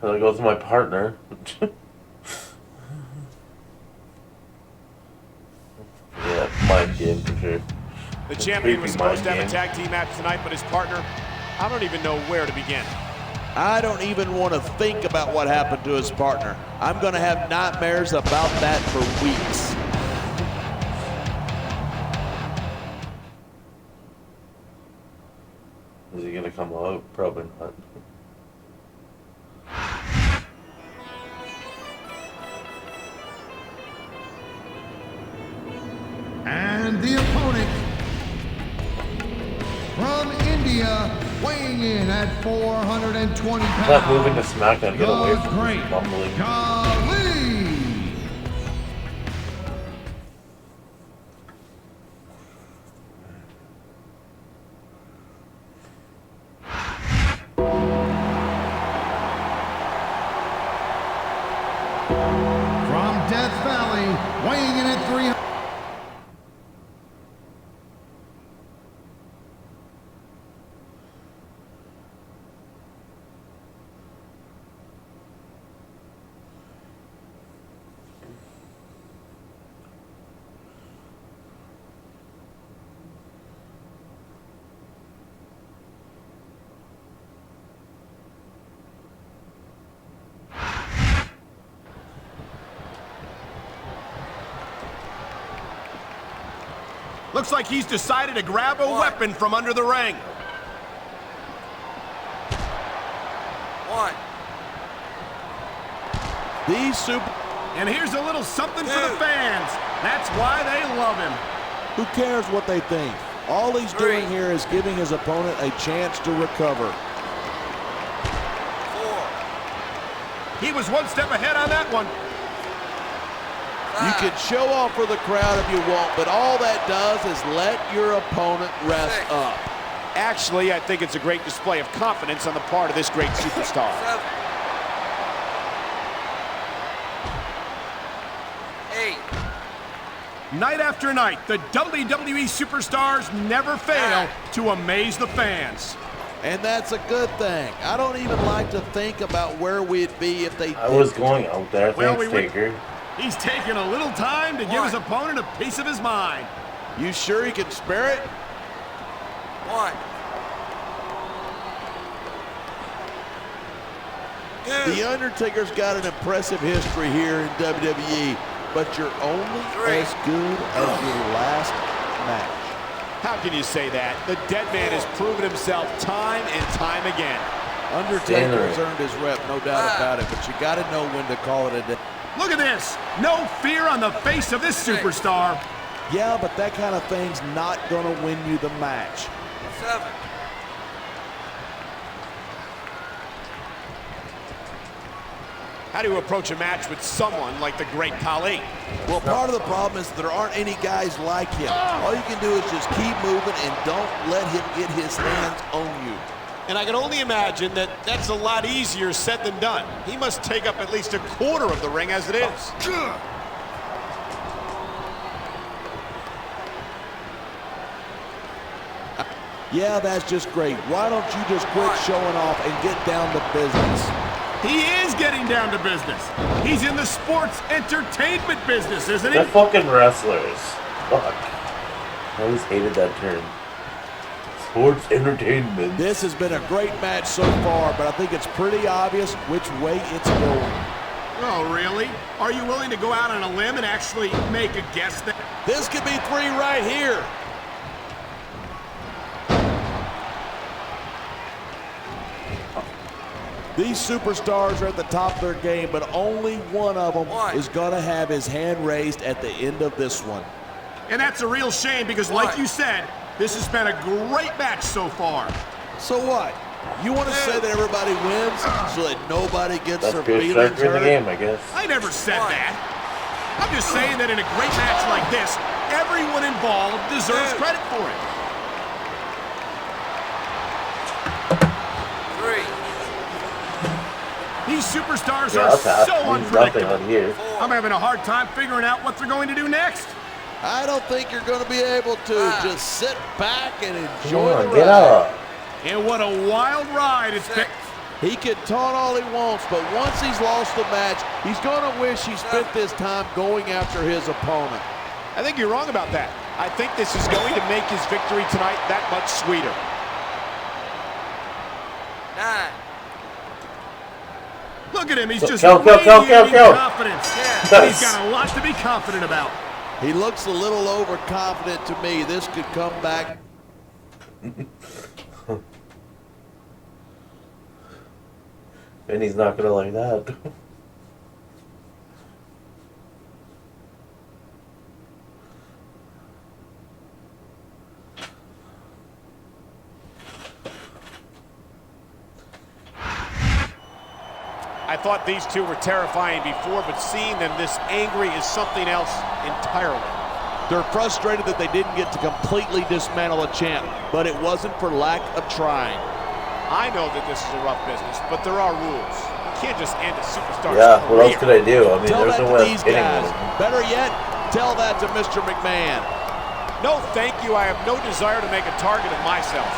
There goes my partner. Yeah, mind game for sure. The champion was supposed to have a tag team match tonight, but his partner, I don't even know where to begin. I don't even want to think about what happened to his partner. I'm going to have nightmares about that for weeks. Is he gonna come out? Probably not. And the opponent from India, weighing in at 420 pounds. Not moving to SmackDown. Get away from Great this mumbling. Khali. From Death Valley, weighing in at 300. Looks like he's decided to grab a weapon from under the ring. And here's a little something for the fans. That's why they love him. Who cares what they think? All he's doing here is giving his opponent a chance to recover. He was one step ahead on that one. You can show off for the crowd if you want, but all that does is let your opponent rest up. Actually, I think it's a great display of confidence on the part of this great superstar. Night after night, the WWE superstars never fail to amaze the fans. And that's a good thing. I don't even like to think about where we'd be if they I was going out there. Well, Thanks, Taker. He's taking a little time to give his opponent a piece of his mind. You sure he can spare it? The Undertaker's got an impressive history here in WWE, but you're only as good as your last match. How can you say that? The dead man has proven himself time and time again. Undertaker has earned his rep, no doubt about it, but you got to know when to call it a day. Look at this. No fear on the face of this superstar. Yeah, but that kind of thing's not going to win you the match. How do you approach a match with someone like the great Khali? Well, part of the problem is there aren't any guys like him. All you can do is just keep moving and don't let him get his hands on you. And I can only imagine that that's a lot easier said than done. He must take up at least a quarter of the ring as it is. Yeah, that's just great. Why don't you just quit showing off and get down to business? He is getting down to business. He's in the sports entertainment business, isn't he? They're fucking wrestlers. Fuck. I always hated that term. Sports entertainment. This has been a great match so far, but I think it's pretty obvious which way it's going. Oh, really? Are you willing to go out on a limb and actually make a guess that? This could be 3 right here. These superstars are at the top of their game, but only one of them is going to have his hand raised at the end of this one. And that's a real shame because, like you said, this has been a great match so far. So what? You want to say that everybody wins so that nobody gets That's their good feelings striker in the hurt? game, I guess. I never said that. I'm just saying that in a great match like this, everyone involved deserves credit for it. 3. These superstars Yeah, are that's so means nothing unpredictable. on here. I'm having a hard time figuring out what they're going to do next. I don't think you're going to be able to just sit back and enjoy Come on, the get ride. up. And what a wild ride it's been. He can taunt all he wants, but once he's lost the match, he's going to wish he spent this time going after his opponent. I think you're wrong about that. I think this is going to make his victory tonight that much sweeter. 9. Look at him, he's Kill, just kill, kill, kill, radiating kill. confidence. Yeah. He's got a lot to be confident about. He looks a little overconfident to me. This could come back. And he's not gonna like that. I thought these two were terrifying before, but seeing them this angry is something else entirely. They're frustrated that they didn't get to completely dismantle a champ, but it wasn't for lack of trying. I know that this is a rough business, but there are rules. You can't just end a superstar's Yeah, career. what else could I do? I mean, Tell there's that no to way these of getting guys. one. Better yet, tell that to Mr. McMahon. No, thank you. I have no desire to make a target of myself.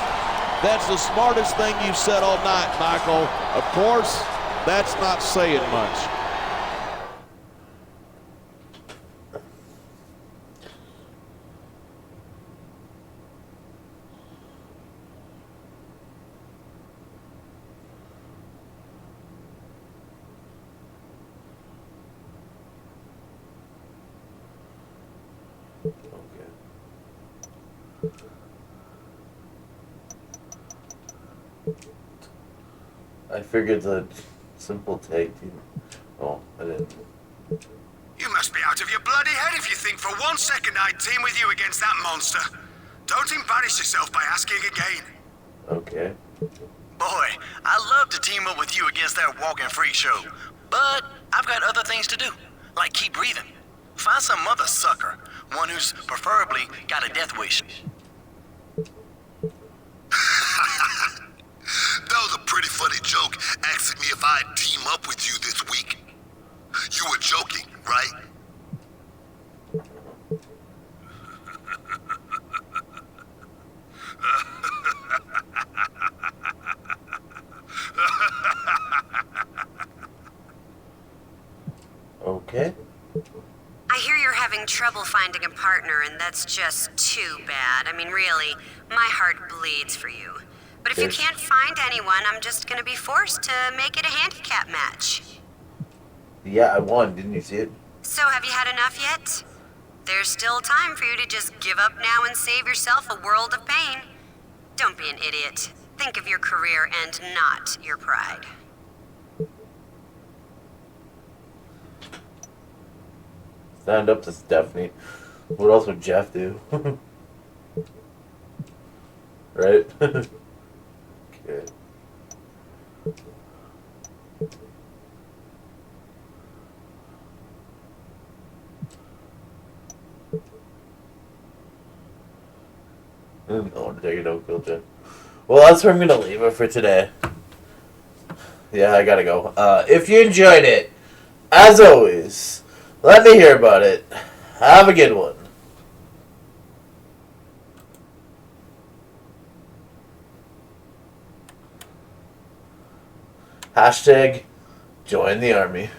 That's the smartest thing you've said all night, Michael. Of course, that's not saying much. I figured the simple tag team. Oh, I didn't. You must be out of your bloody head if you think for 1 second I'd team with you against that monster. Don't embarrass yourself by asking again. Okay. Boy, I'd love to team up with you against that walking freak show. But I've got other things to do, like keep breathing. Find some other sucker, one who's preferably got a death wish. That was a pretty funny joke, asking me if I'd team up with you this week. You were joking, right? Okay. I hear you're having trouble finding a partner, and that's just too bad. I mean, really, my heart bleeds for you. But if you Yes. can't find anyone, I'm just gonna be forced to make it a handicap match. Yeah, I won. Didn't you see it? So have you had enough yet? There's still time for you to just give up now and save yourself a world of pain. Don't be an idiot. Think of your career and not your pride. Stand up to Stephanie. What else would Jeff do? Right? Okay. No, take it, don't kill Jeff. Well, that's where I'm gonna leave it for today. Yeah, I gotta go. If you enjoyed it, as always, let me hear about it. Have a good one. Hashtag join the army.